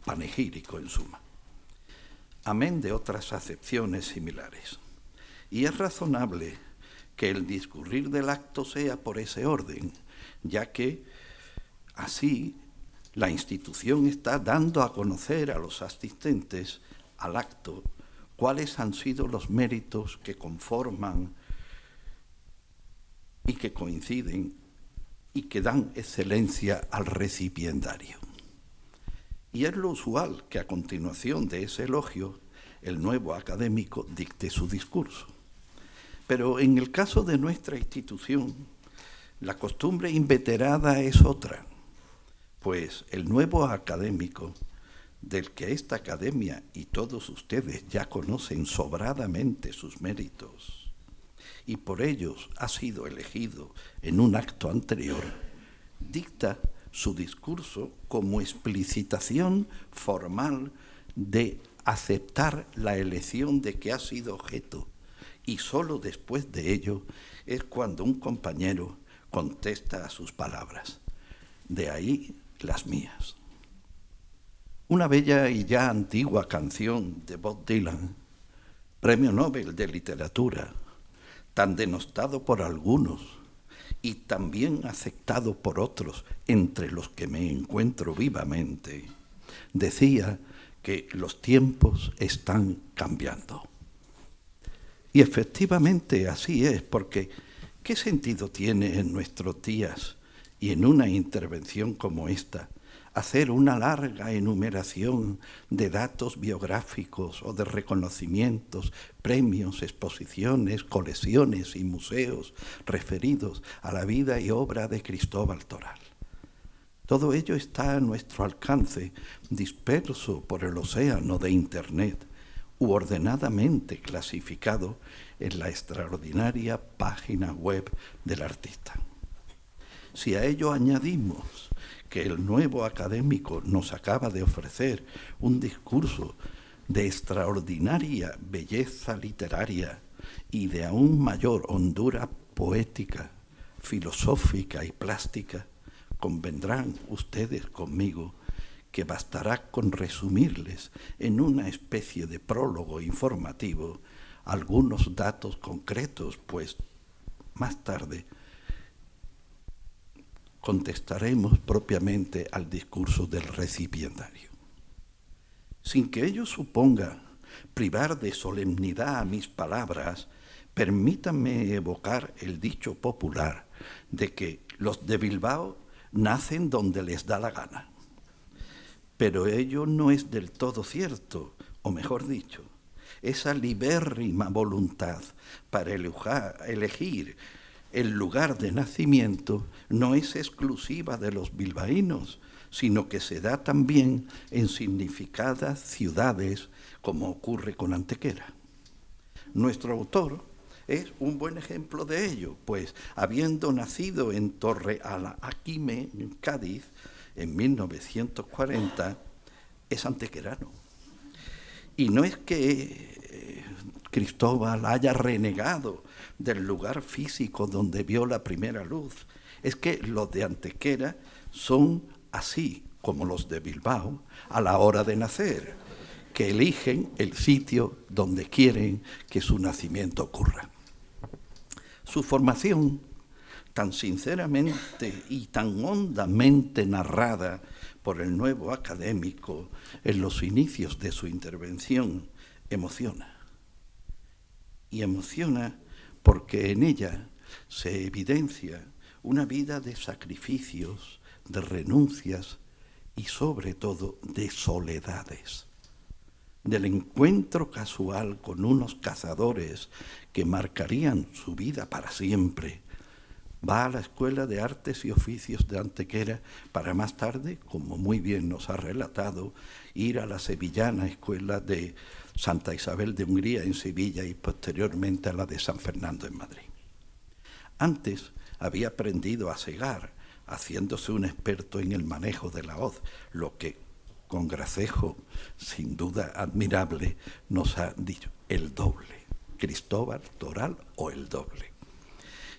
panegírico en suma, amén de otras acepciones similares. Y es razonable que el discurrir del acto sea por ese orden, ya que así la institución está dando a conocer a los asistentes al acto cuáles han sido los méritos que conforman y que coinciden y que dan excelencia al recipiendario. Y es lo usual que a continuación de ese elogio el nuevo académico dicte su discurso. Pero en el caso de nuestra institución, la costumbre inveterada es otra, pues el nuevo académico, del que esta academia y todos ustedes ya conocen sobradamente sus méritos, y por ellos ha sido elegido en un acto anterior, dicta su discurso como explicitación formal de aceptar la elección de que ha sido objeto, y sólo después de ello es cuando un compañero contesta a sus palabras. De ahí las mías. Una bella y ya antigua canción de Bob Dylan, Premio Nobel de Literatura, tan denostado por algunos y también aceptado por otros, entre los que me encuentro vivamente, decía que los tiempos están cambiando. Y efectivamente así es, porque ¿qué sentido tiene en nuestros días y en una intervención como esta hacer una larga enumeración de datos biográficos o de reconocimientos, premios, exposiciones, colecciones y museos referidos a la vida y obra de Cristóbal Toral? Todo ello está a nuestro alcance, disperso por el océano de Internet u ordenadamente clasificado en la extraordinaria página web del artista. Si a ello añadimos que el nuevo académico nos acaba de ofrecer un discurso de extraordinaria belleza literaria y de aún mayor hondura poética, filosófica y plástica, convendrán ustedes conmigo que bastará con resumirles en una especie de prólogo informativo algunos datos concretos, pues más tarde contestaremos propiamente al discurso del recipiendario. Sin que ello suponga privar de solemnidad a mis palabras, permítanme evocar el dicho popular de que los de Bilbao nacen donde les da la gana. Pero ello no es del todo cierto, o mejor dicho, esa libérrima voluntad para elegir el lugar de nacimiento no es exclusiva de los bilbaínos, sino que se da también en significadas ciudades, como ocurre con Antequera. Nuestro autor es un buen ejemplo de ello, pues habiendo nacido en Torre-Alhaquime, en Cádiz, en 1940, es antequerano. Y no es que Cristóbal haya renegado del lugar físico donde vio la primera luz, es que los de Antequera son así como los de Bilbao a la hora de nacer, que eligen el sitio donde quieren que su nacimiento ocurra. Su formación, tan sinceramente y tan hondamente narrada por el nuevo académico en los inicios de su intervención, emociona. Y emociona porque en ella se evidencia una vida de sacrificios, de renuncias y sobre todo de soledades. Del encuentro casual con unos cazadores que marcarían su vida para siempre, va a la Escuela de Artes y Oficios de Antequera para más tarde, como muy bien nos ha relatado, ir a la sevillana Escuela de Santa Isabel de Hungría en Sevilla y posteriormente a la de San Fernando en Madrid. Antes había aprendido a segar, haciéndose un experto en el manejo de la hoz, lo que con gracejo, sin duda admirable, nos ha dicho el doble. Cristóbal Toral o el doble.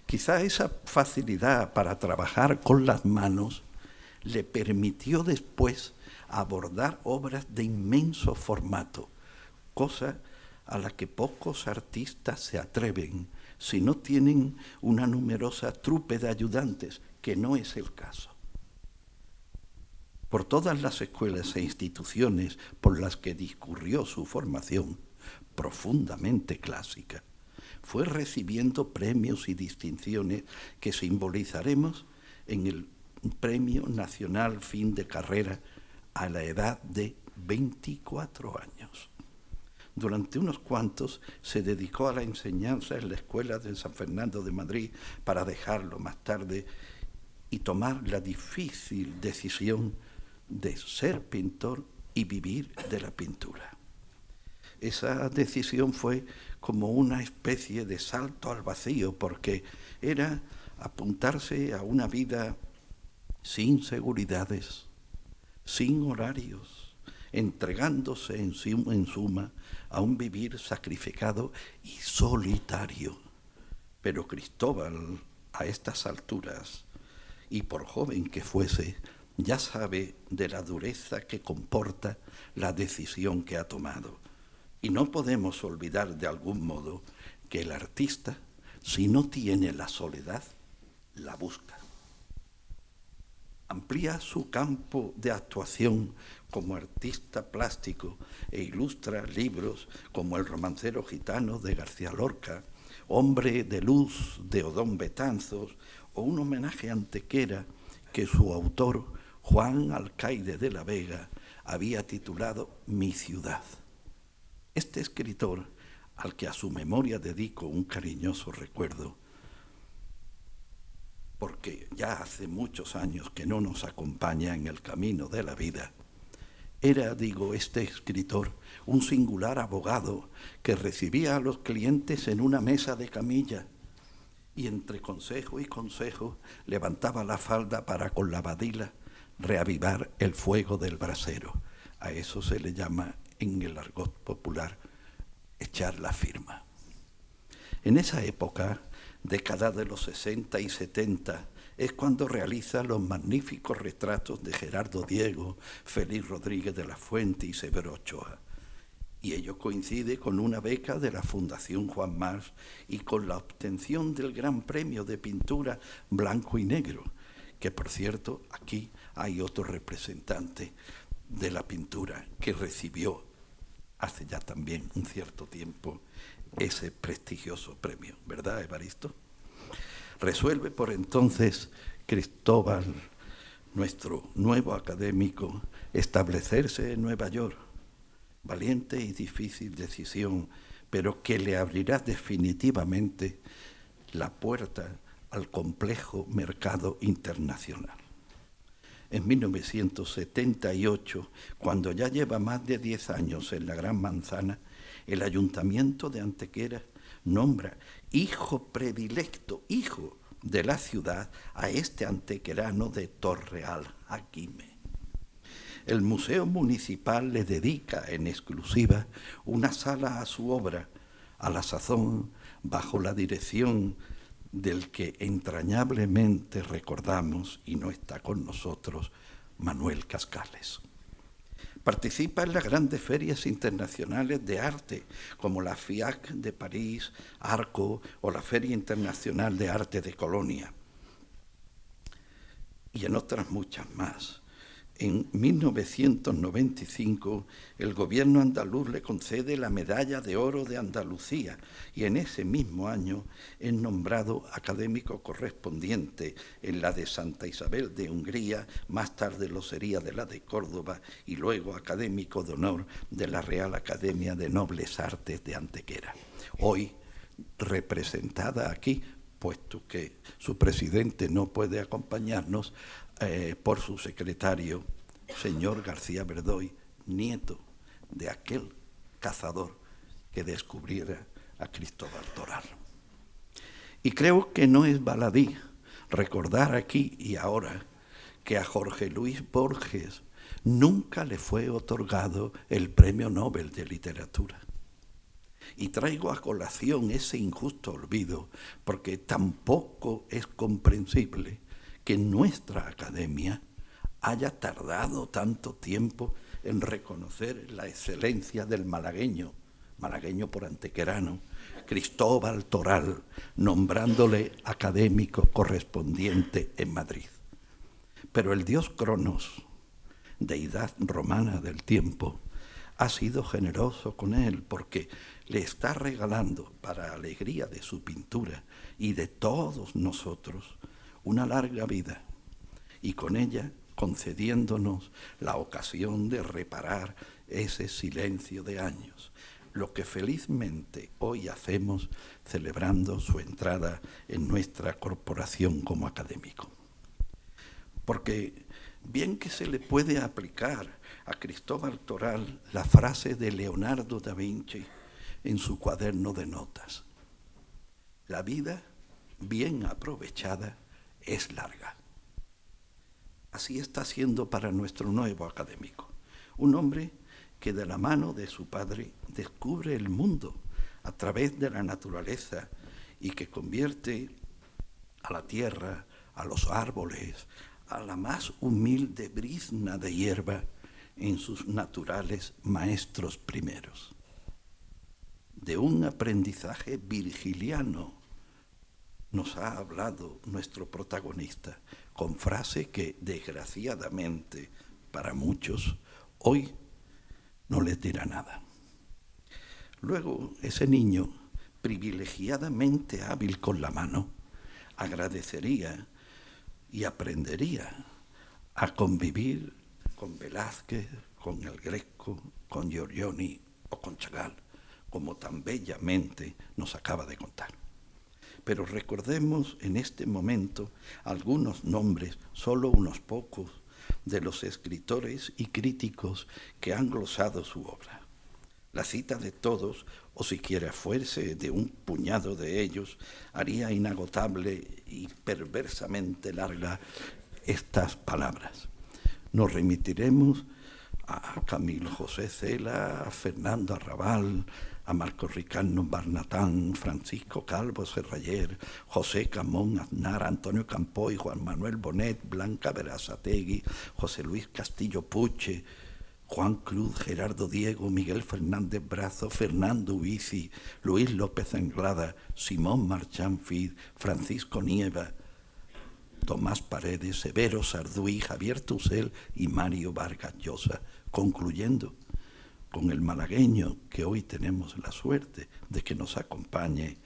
Quizá esa facilidad para trabajar con las manos le permitió después abordar obras de inmenso formato, cosa a la que pocos artistas se atreven si no tienen una numerosa trupe de ayudantes, que no es el caso. Por todas las escuelas e instituciones por las que discurrió su formación, profundamente clásica, fue recibiendo premios y distinciones que simbolizaremos en el Premio Nacional Fin de Carrera a la edad de 24 años. Durante unos cuantos se dedicó a la enseñanza en la Escuela de San Fernando de Madrid para dejarlo más tarde y tomar la difícil decisión de ser pintor y vivir de la pintura. Esa decisión fue como una especie de salto al vacío, porque era apuntarse a una vida sin seguridades, sin horarios, entregándose en suma a un vivir sacrificado y solitario. Pero Cristóbal, a estas alturas, y por joven que fuese, ya sabe de la dureza que comporta la decisión que ha tomado. Y no podemos olvidar de algún modo que el artista, si no tiene la soledad, la busca. Amplía su campo de actuación como artista plástico e ilustra libros como El romancero gitano de García Lorca, Hombre de luz de Odón Betanzos o un homenaje a Antequera que su autor, Juan Alcaide de la Vega, había titulado Mi ciudad. Este escritor, al que a su memoria dedico un cariñoso recuerdo, porque ya hace muchos años que no nos acompaña en el camino de la vida, era, este escritor, un singular abogado que recibía a los clientes en una mesa de camilla y entre consejo y consejo levantaba la falda para con la badila reavivar el fuego del brasero. A eso se le llama en el argot popular echar la firma. En esa época, década de los 60 y 70, es cuando realiza los magníficos retratos de Gerardo Diego, Félix Rodríguez de la Fuente y Severo Ochoa. y ello coincide con una beca de la Fundación Juan March y con la obtención del Gran Premio de Pintura Blanco y Negro, que por cierto aquí hay otro representante de la pintura que recibió hace ya también un cierto tiempo ese prestigioso premio, ¿verdad, Evaristo? Resuelve por entonces Cristóbal, nuestro nuevo académico, establecerse en Nueva York. Valiente y difícil decisión, pero que le abrirá definitivamente la puerta al complejo mercado internacional. En 1978, cuando ya lleva más de 10 años en la Gran Manzana, el Ayuntamiento de Antequera nombra hijo predilecto, hijo de la ciudad, a este antequerano de Torreal, Aquime. El Museo Municipal le dedica en exclusiva una sala a su obra, a la sazón bajo la dirección del que entrañablemente recordamos, y no está con nosotros, Manuel Cascales. Participa en las grandes ferias internacionales de arte, como la FIAC de París, Arco o la Feria Internacional de Arte de Colonia, y en otras muchas más. En 1995, el gobierno andaluz le concede la Medalla de Oro de Andalucía y en ese mismo año es nombrado académico correspondiente en la de Santa Isabel de Hungría, más tarde lo sería de la de Córdoba y luego académico de honor de la Real Academia de Nobles Artes de Antequera. Hoy representada aquí, puesto que su presidente no puede acompañarnos, por su secretario, señor García Verdoy, nieto de aquel cazador que descubriera a Cristóbal Toral. Y creo que no es baladí recordar aquí y ahora que a Jorge Luis Borges nunca le fue otorgado el Premio Nobel de Literatura. Y traigo a colación ese injusto olvido porque tampoco es comprensible que nuestra academia haya tardado tanto tiempo en reconocer la excelencia del malagueño por antequerano, Cristóbal Toral, nombrándole académico correspondiente en Madrid. Pero el dios Cronos, deidad romana del tiempo, ha sido generoso con él porque le está regalando, para alegría de su pintura y de todos nosotros, una larga vida, y con ella concediéndonos la ocasión de reparar ese silencio de años, lo que felizmente hoy hacemos celebrando su entrada en nuestra corporación como académico. Porque bien que se le puede aplicar a Cristóbal Toral la frase de Leonardo da Vinci en su cuaderno de notas: la vida bien aprovechada es larga. Así está siendo para nuestro nuevo académico, un hombre que de la mano de su padre descubre el mundo a través de la naturaleza y que convierte a la tierra, a los árboles, a la más humilde brizna de hierba en sus naturales maestros primeros. De un aprendizaje virgiliano nos ha hablado nuestro protagonista, con frase que, desgraciadamente, para muchos, hoy no les dirá nada. Luego, ese niño, privilegiadamente hábil con la mano, agradecería y aprendería a convivir con Velázquez, con el Greco, con Giorgione o con Chagall, como tan bellamente nos acaba de contar. Pero recordemos en este momento algunos nombres, solo unos pocos, de los escritores y críticos que han glosado su obra. La cita de todos, o siquiera fuese de un puñado de ellos, haría inagotable y perversamente larga estas palabras. Nos remitiremos a Camilo José Cela, a Fernando Arrabal, a Marco Ricano Barnatán, Francisco Calvo Serrayer, José Camón Aznar, Antonio Campoy, Juan Manuel Bonet, Blanca Berazategui, José Luis Castillo Puche, Juan Cruz, Gerardo Diego, Miguel Fernández Brazo, Fernando Ubici, Luis López Anglada, Simón Marchán Fid, Francisco Nieva, Tomás Paredes, Severo Sarduí, Javier Tusell y Mario Vargas Llosa, concluyendo con el malagueño que hoy tenemos la suerte de que nos acompañe,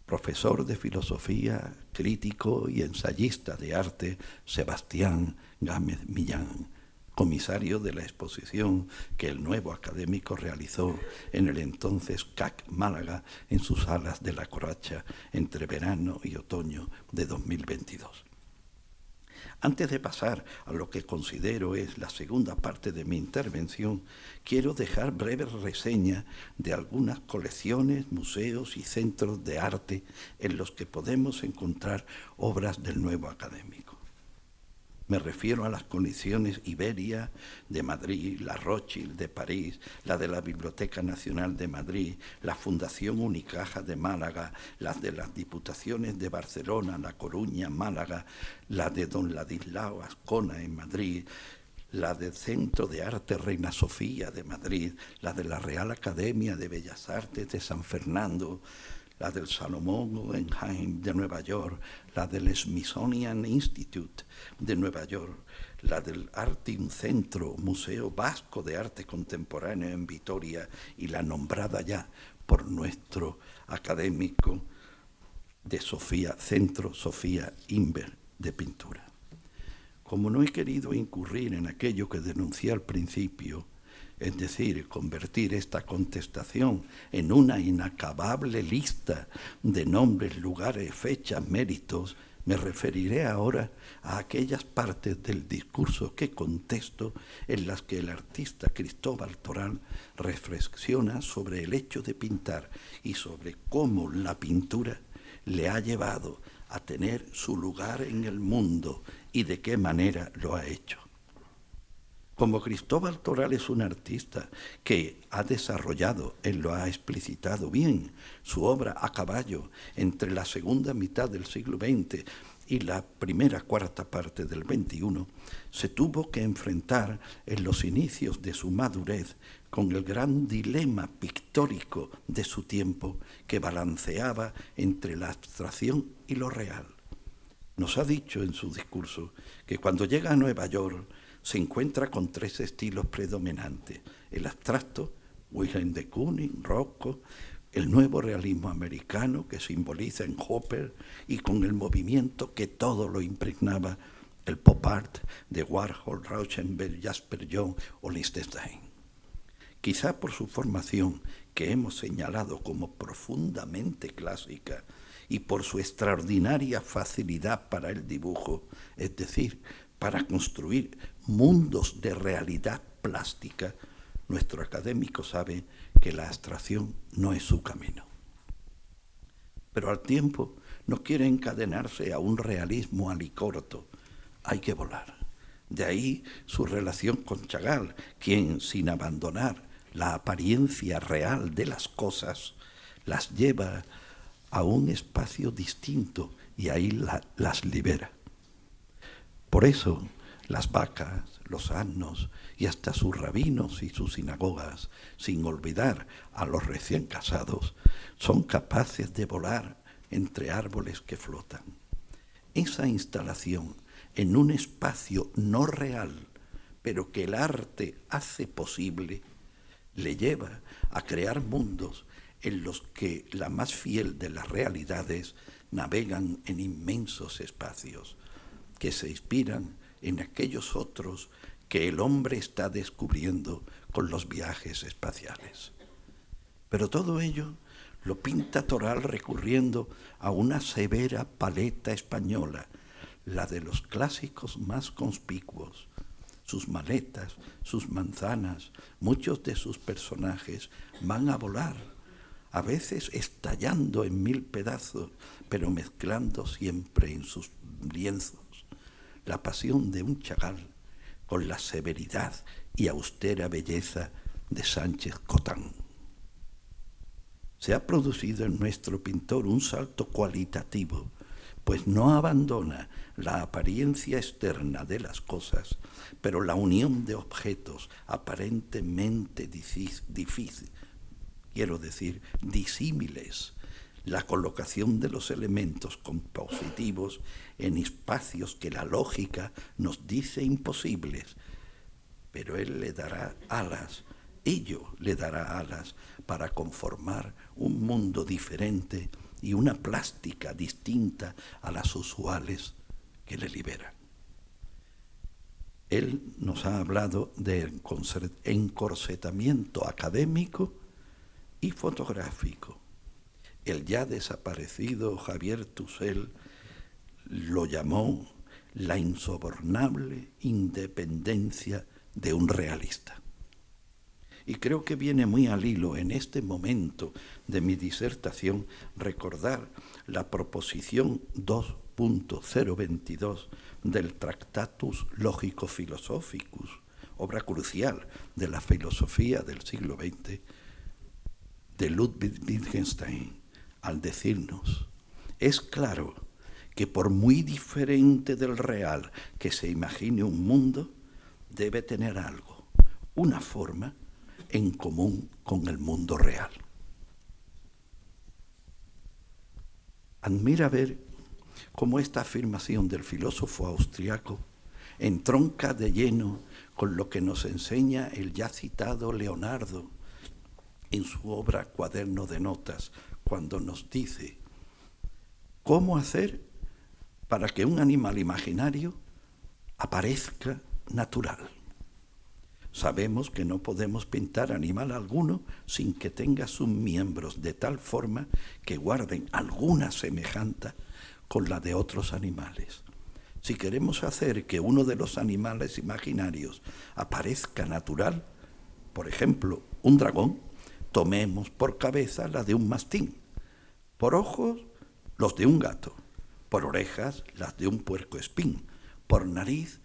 profesor de filosofía, crítico y ensayista de arte, Sebastián Gámez Millán, comisario de la exposición que el nuevo académico realizó en el entonces CAC Málaga en sus salas de La Coracha entre verano y otoño de 2022. Antes de pasar a lo que considero es la segunda parte de mi intervención, quiero dejar breve reseña de algunas colecciones, museos y centros de arte en los que podemos encontrar obras del nuevo académico. Me refiero a las colecciones Iberia de Madrid, la Rothschild de París, la de la Biblioteca Nacional de Madrid, la Fundación Unicaja de Málaga, las de las Diputaciones de Barcelona, La Coruña, Málaga, la de don Ladislao Ascona en Madrid, la del Centro de Arte Reina Sofía de Madrid, la de la Real Academia de Bellas Artes de San Fernando, la del Salomón Guggenheim de Nueva York, la del Smithsonian Institute de Nueva York, la del Artium Centro, Museo Vasco de Arte Contemporáneo en Vitoria y la nombrada ya por nuestro académico de Sofía, Centro Sofía Inver de Pintura. Como no he querido incurrir en aquello que denuncié al principio, es decir, convertir esta contestación en una inacabable lista de nombres, lugares, fechas, méritos, me referiré ahora a aquellas partes del discurso que contesto en las que el artista Cristóbal Toral reflexiona sobre el hecho de pintar y sobre cómo la pintura le ha llevado a tener su lugar en el mundo y de qué manera lo ha hecho. Como Cristóbal Toral es un artista que ha desarrollado, él lo ha explicitado bien, su obra a caballo entre la segunda mitad del siglo XX y la primera cuarta parte del XXI, se tuvo que enfrentar en los inicios de su madurez con el gran dilema pictórico de su tiempo que balanceaba entre la abstracción y lo real. Nos ha dicho en su discurso que cuando llega a Nueva York se encuentra con tres estilos predominantes: el abstracto, Wilhelm de Kooning, Rothko, el nuevo realismo americano que simboliza en Hopper y con el movimiento que todo lo impregnaba, el pop art de Warhol, Rauschenberg, Jasper John o Lichtenstein. Quizá por su formación, que hemos señalado como profundamente clásica, y por su extraordinaria facilidad para el dibujo, es decir, para construir mundos de realidad plástica, nuestro académico sabe que la abstracción no es su camino. Pero al tiempo no quiere encadenarse a un realismo alicorto, hay que volar. De ahí su relación con Chagall, quien, sin abandonar la apariencia real de las cosas, las lleva a un espacio distinto y ahí las libera. Por eso, las vacas, los asnos y hasta sus rabinos y sus sinagogas, sin olvidar a los recién casados, son capaces de volar entre árboles que flotan. Esa instalación en un espacio no real, pero que el arte hace posible, le lleva a crear mundos en los que la más fiel de las realidades navegan en inmensos espacios, que se inspiran en aquellos otros que el hombre está descubriendo con los viajes espaciales. Pero todo ello lo pinta Toral recurriendo a una severa paleta española, la de los clásicos más conspicuos. Sus maletas, sus manzanas, muchos de sus personajes van a volar, a veces estallando en mil pedazos, pero mezclando siempre en sus lienzos la pasión de un Chagall con la severidad y austera belleza de Sánchez Cotán. Se ha producido en nuestro pintor un salto cualitativo, pues no abandona la apariencia externa de las cosas, pero la unión de objetos aparentemente disímiles, la colocación de los elementos compositivos en espacios que la lógica nos dice imposibles, pero ello le dará alas para conformar un mundo diferente y una plástica distinta a las usuales que le liberan. Él nos ha hablado de encorsetamiento académico y fotográfico. El ya desaparecido Javier Tussell lo llamó la insobornable independencia de un realista. Y creo que viene muy al hilo en este momento de mi disertación recordar la proposición 2.022 del Tractatus Logico-Philosophicus, obra crucial de la filosofía del siglo XX, de Ludwig Wittgenstein, al decirnos: es claro que por muy diferente del real que se imagine un mundo, debe tener algo, una forma en común con el mundo real. Admira ver cómo esta afirmación del filósofo austriaco entronca de lleno con lo que nos enseña el ya citado Leonardo en su obra Cuaderno de Notas, cuando nos dice cómo hacer para que un animal imaginario aparezca natural. Sabemos que no podemos pintar animal alguno sin que tenga sus miembros de tal forma que guarden alguna semejanza con la de otros animales. Si queremos hacer que uno de los animales imaginarios aparezca natural, por ejemplo, un dragón, tomemos por cabeza la de un mastín, por ojos los de un gato, por orejas las de un puercoespín, por nariz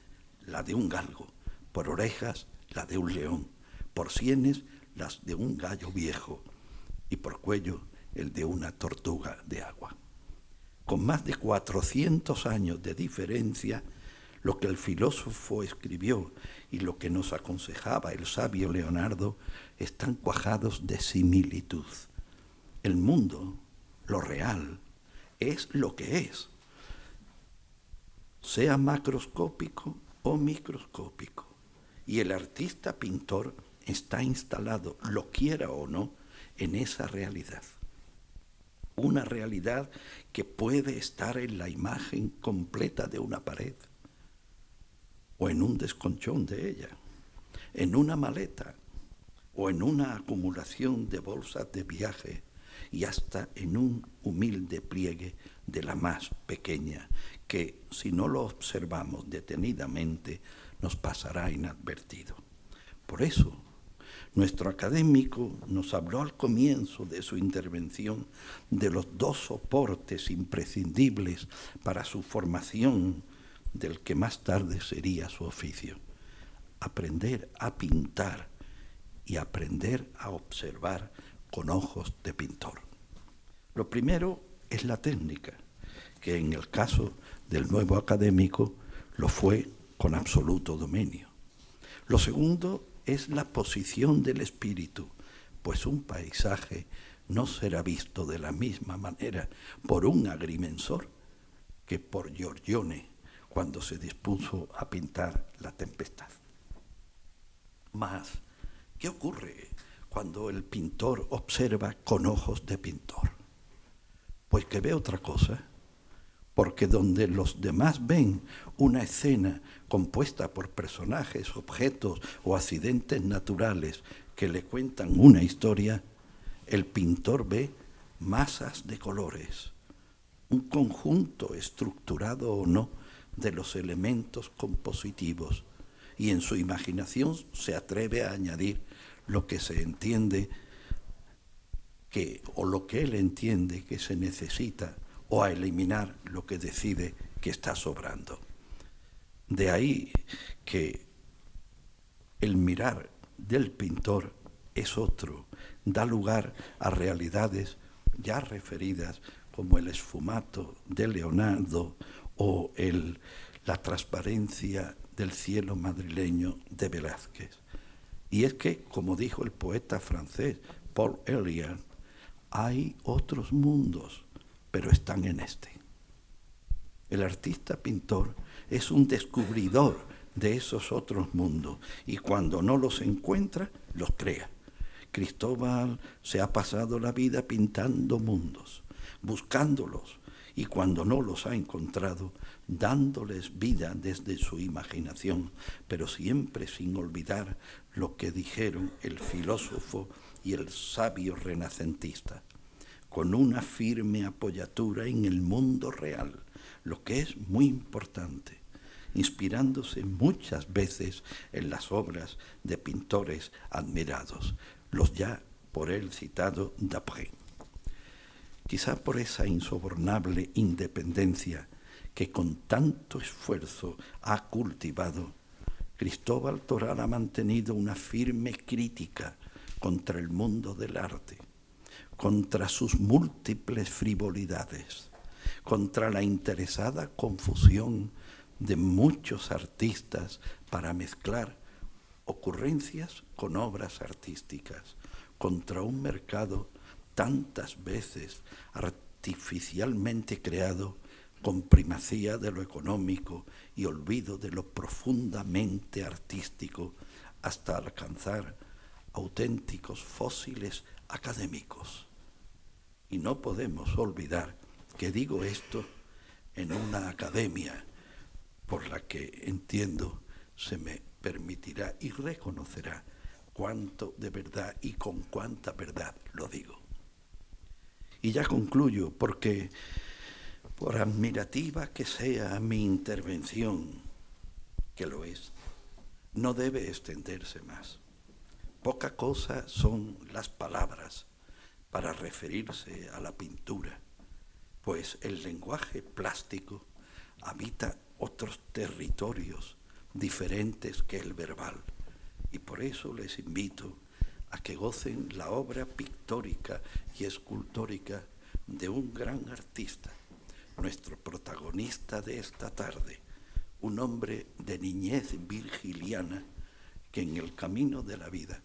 la de un galgo, por orejas la de un león, por sienes las de un gallo viejo y por cuello el de una tortuga de agua. Con más de 400 años de diferencia, lo que el filósofo escribió y lo que nos aconsejaba el sabio Leonardo están cuajados de similitud. El mundo, lo real, es lo que es, sea macroscópico o microscópico. Y el artista pintor está instalado, lo quiera o no, en esa realidad. Una realidad que puede estar en la imagen completa de una pared, o en un desconchón de ella, en una maleta, o en una acumulación de bolsas de viaje, y hasta en un humilde pliegue de la más pequeña, que si no lo observamos detenidamente, nos pasará inadvertido. Por eso, nuestro académico nos habló al comienzo de su intervención de los dos soportes imprescindibles para su formación, del que más tarde sería su oficio: aprender a pintar y aprender a observar con ojos de pintor. Lo primero es la técnica, que en el caso del nuevo académico lo fue con absoluto dominio. Lo segundo es la posición del espíritu, pues un paisaje no será visto de la misma manera por un agrimensor que por Giorgione cuando se dispuso a pintar La Tempestad. Mas, ¿qué ocurre cuando el pintor observa con ojos de pintor? Pues que ve otra cosa, porque donde los demás ven una escena compuesta por personajes, objetos o accidentes naturales que le cuentan una historia, el pintor ve masas de colores, un conjunto estructurado o no de los elementos compositivos, y en su imaginación se atreve a añadir lo que se entiende o lo que él entiende que se necesita, o a eliminar lo que decide que está sobrando. De ahí que el mirar del pintor es otro, da lugar a realidades ya referidas como el esfumato de Leonardo o la transparencia del cielo madrileño de Velázquez. Y es que, como dijo el poeta francés Paul Eluard, hay otros mundos, pero están en este. El artista pintor es un descubridor de esos otros mundos y cuando no los encuentra, los crea. Cristóbal se ha pasado la vida pintando mundos, buscándolos, y cuando no los ha encontrado, dándoles vida desde su imaginación, pero siempre sin olvidar lo que dijeron el filósofo y el sabio renacentista, con una firme apoyatura en el mundo real, lo que es muy importante, inspirándose muchas veces en las obras de pintores admirados, los ya por él citado Dapré. Quizá por esa insobornable independencia que con tanto esfuerzo ha cultivado, Cristóbal Toral ha mantenido una firme crítica contra el mundo del arte, contra sus múltiples frivolidades, contra la interesada confusión de muchos artistas para mezclar ocurrencias con obras artísticas, contra un mercado tantas veces artificialmente creado con primacía de lo económico y olvido de lo profundamente artístico, hasta alcanzar auténticos fósiles académicos. Y no podemos olvidar que digo esto en una academia por la que entiendo se me permitirá y reconocerá cuánto de verdad y con cuánta verdad lo digo. Y ya concluyo, porque por admirativa que sea mi intervención, que lo es, no debe extenderse más. Poca cosa son las palabras para referirse a la pintura, pues el lenguaje plástico habita otros territorios diferentes que el verbal, y por eso les invito a que gocen la obra pictórica y escultórica de un gran artista, nuestro protagonista de esta tarde, un hombre de niñez virgiliana que en el camino de la vida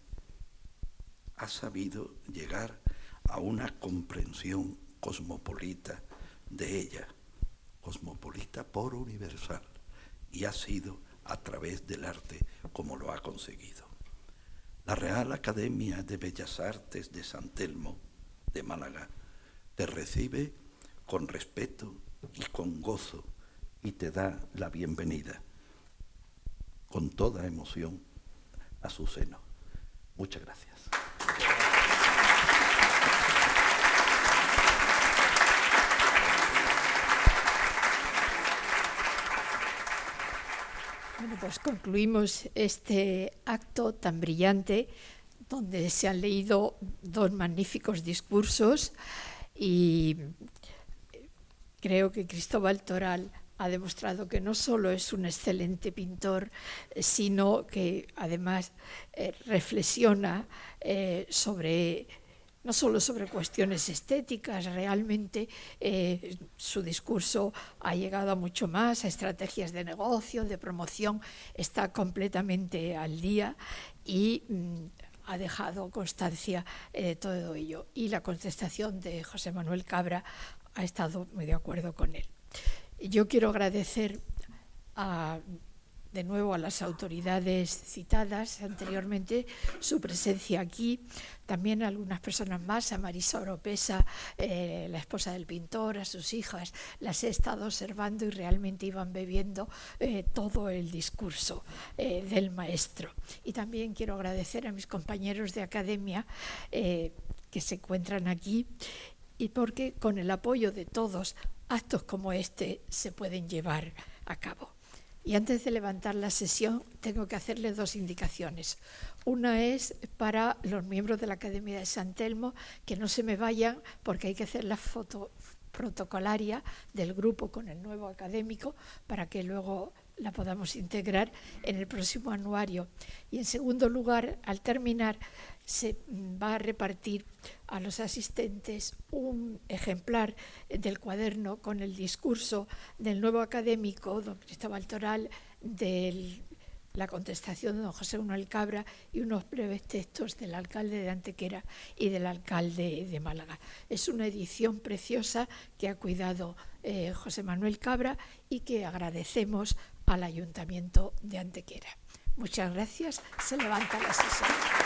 ha sabido llegar a una comprensión cosmopolita de ella, cosmopolita por universal, y ha sido a través del arte como lo ha conseguido. La Real Academia de Bellas Artes de San Telmo, de Málaga, te recibe con respeto y con gozo y te da la bienvenida con toda emoción a su seno. Muchas gracias. Bueno, pues concluimos este acto tan brillante donde se han leído dos magníficos discursos y creo que Cristóbal Toral ha demostrado que no solo es un excelente pintor, sino que además reflexiona no solo sobre cuestiones estéticas, realmente su discurso ha llegado a mucho más, a estrategias de negocio, de promoción, está completamente al día y ha dejado constancia de todo ello. Y la contestación de José Manuel Cabra ha estado muy de acuerdo con él. Yo quiero agradecer de nuevo a las autoridades citadas anteriormente su presencia aquí, también a algunas personas más, a Marisa Oropesa, la esposa del pintor, a sus hijas, las he estado observando y realmente iban bebiendo todo el discurso del maestro. Y también quiero agradecer a mis compañeros de academia que se encuentran aquí, y porque con el apoyo de todos, actos como este se pueden llevar a cabo. Y antes de levantar la sesión, tengo que hacerles dos indicaciones. Una es para los miembros de la Academia de San Telmo, que no se me vayan porque hay que hacer la foto protocolaria del grupo con el nuevo académico para que luego la podamos integrar en el próximo anuario. Y en segundo lugar, al terminar, se va a repartir a los asistentes un ejemplar del cuaderno con el discurso del nuevo académico, don Cristóbal Toral, de la contestación de don José Manuel Cabra y unos breves textos del alcalde de Antequera y del alcalde de Málaga. Es una edición preciosa que ha cuidado José Manuel Cabra y que agradecemos al Ayuntamiento de Antequera. Muchas gracias. Se levanta la sesión.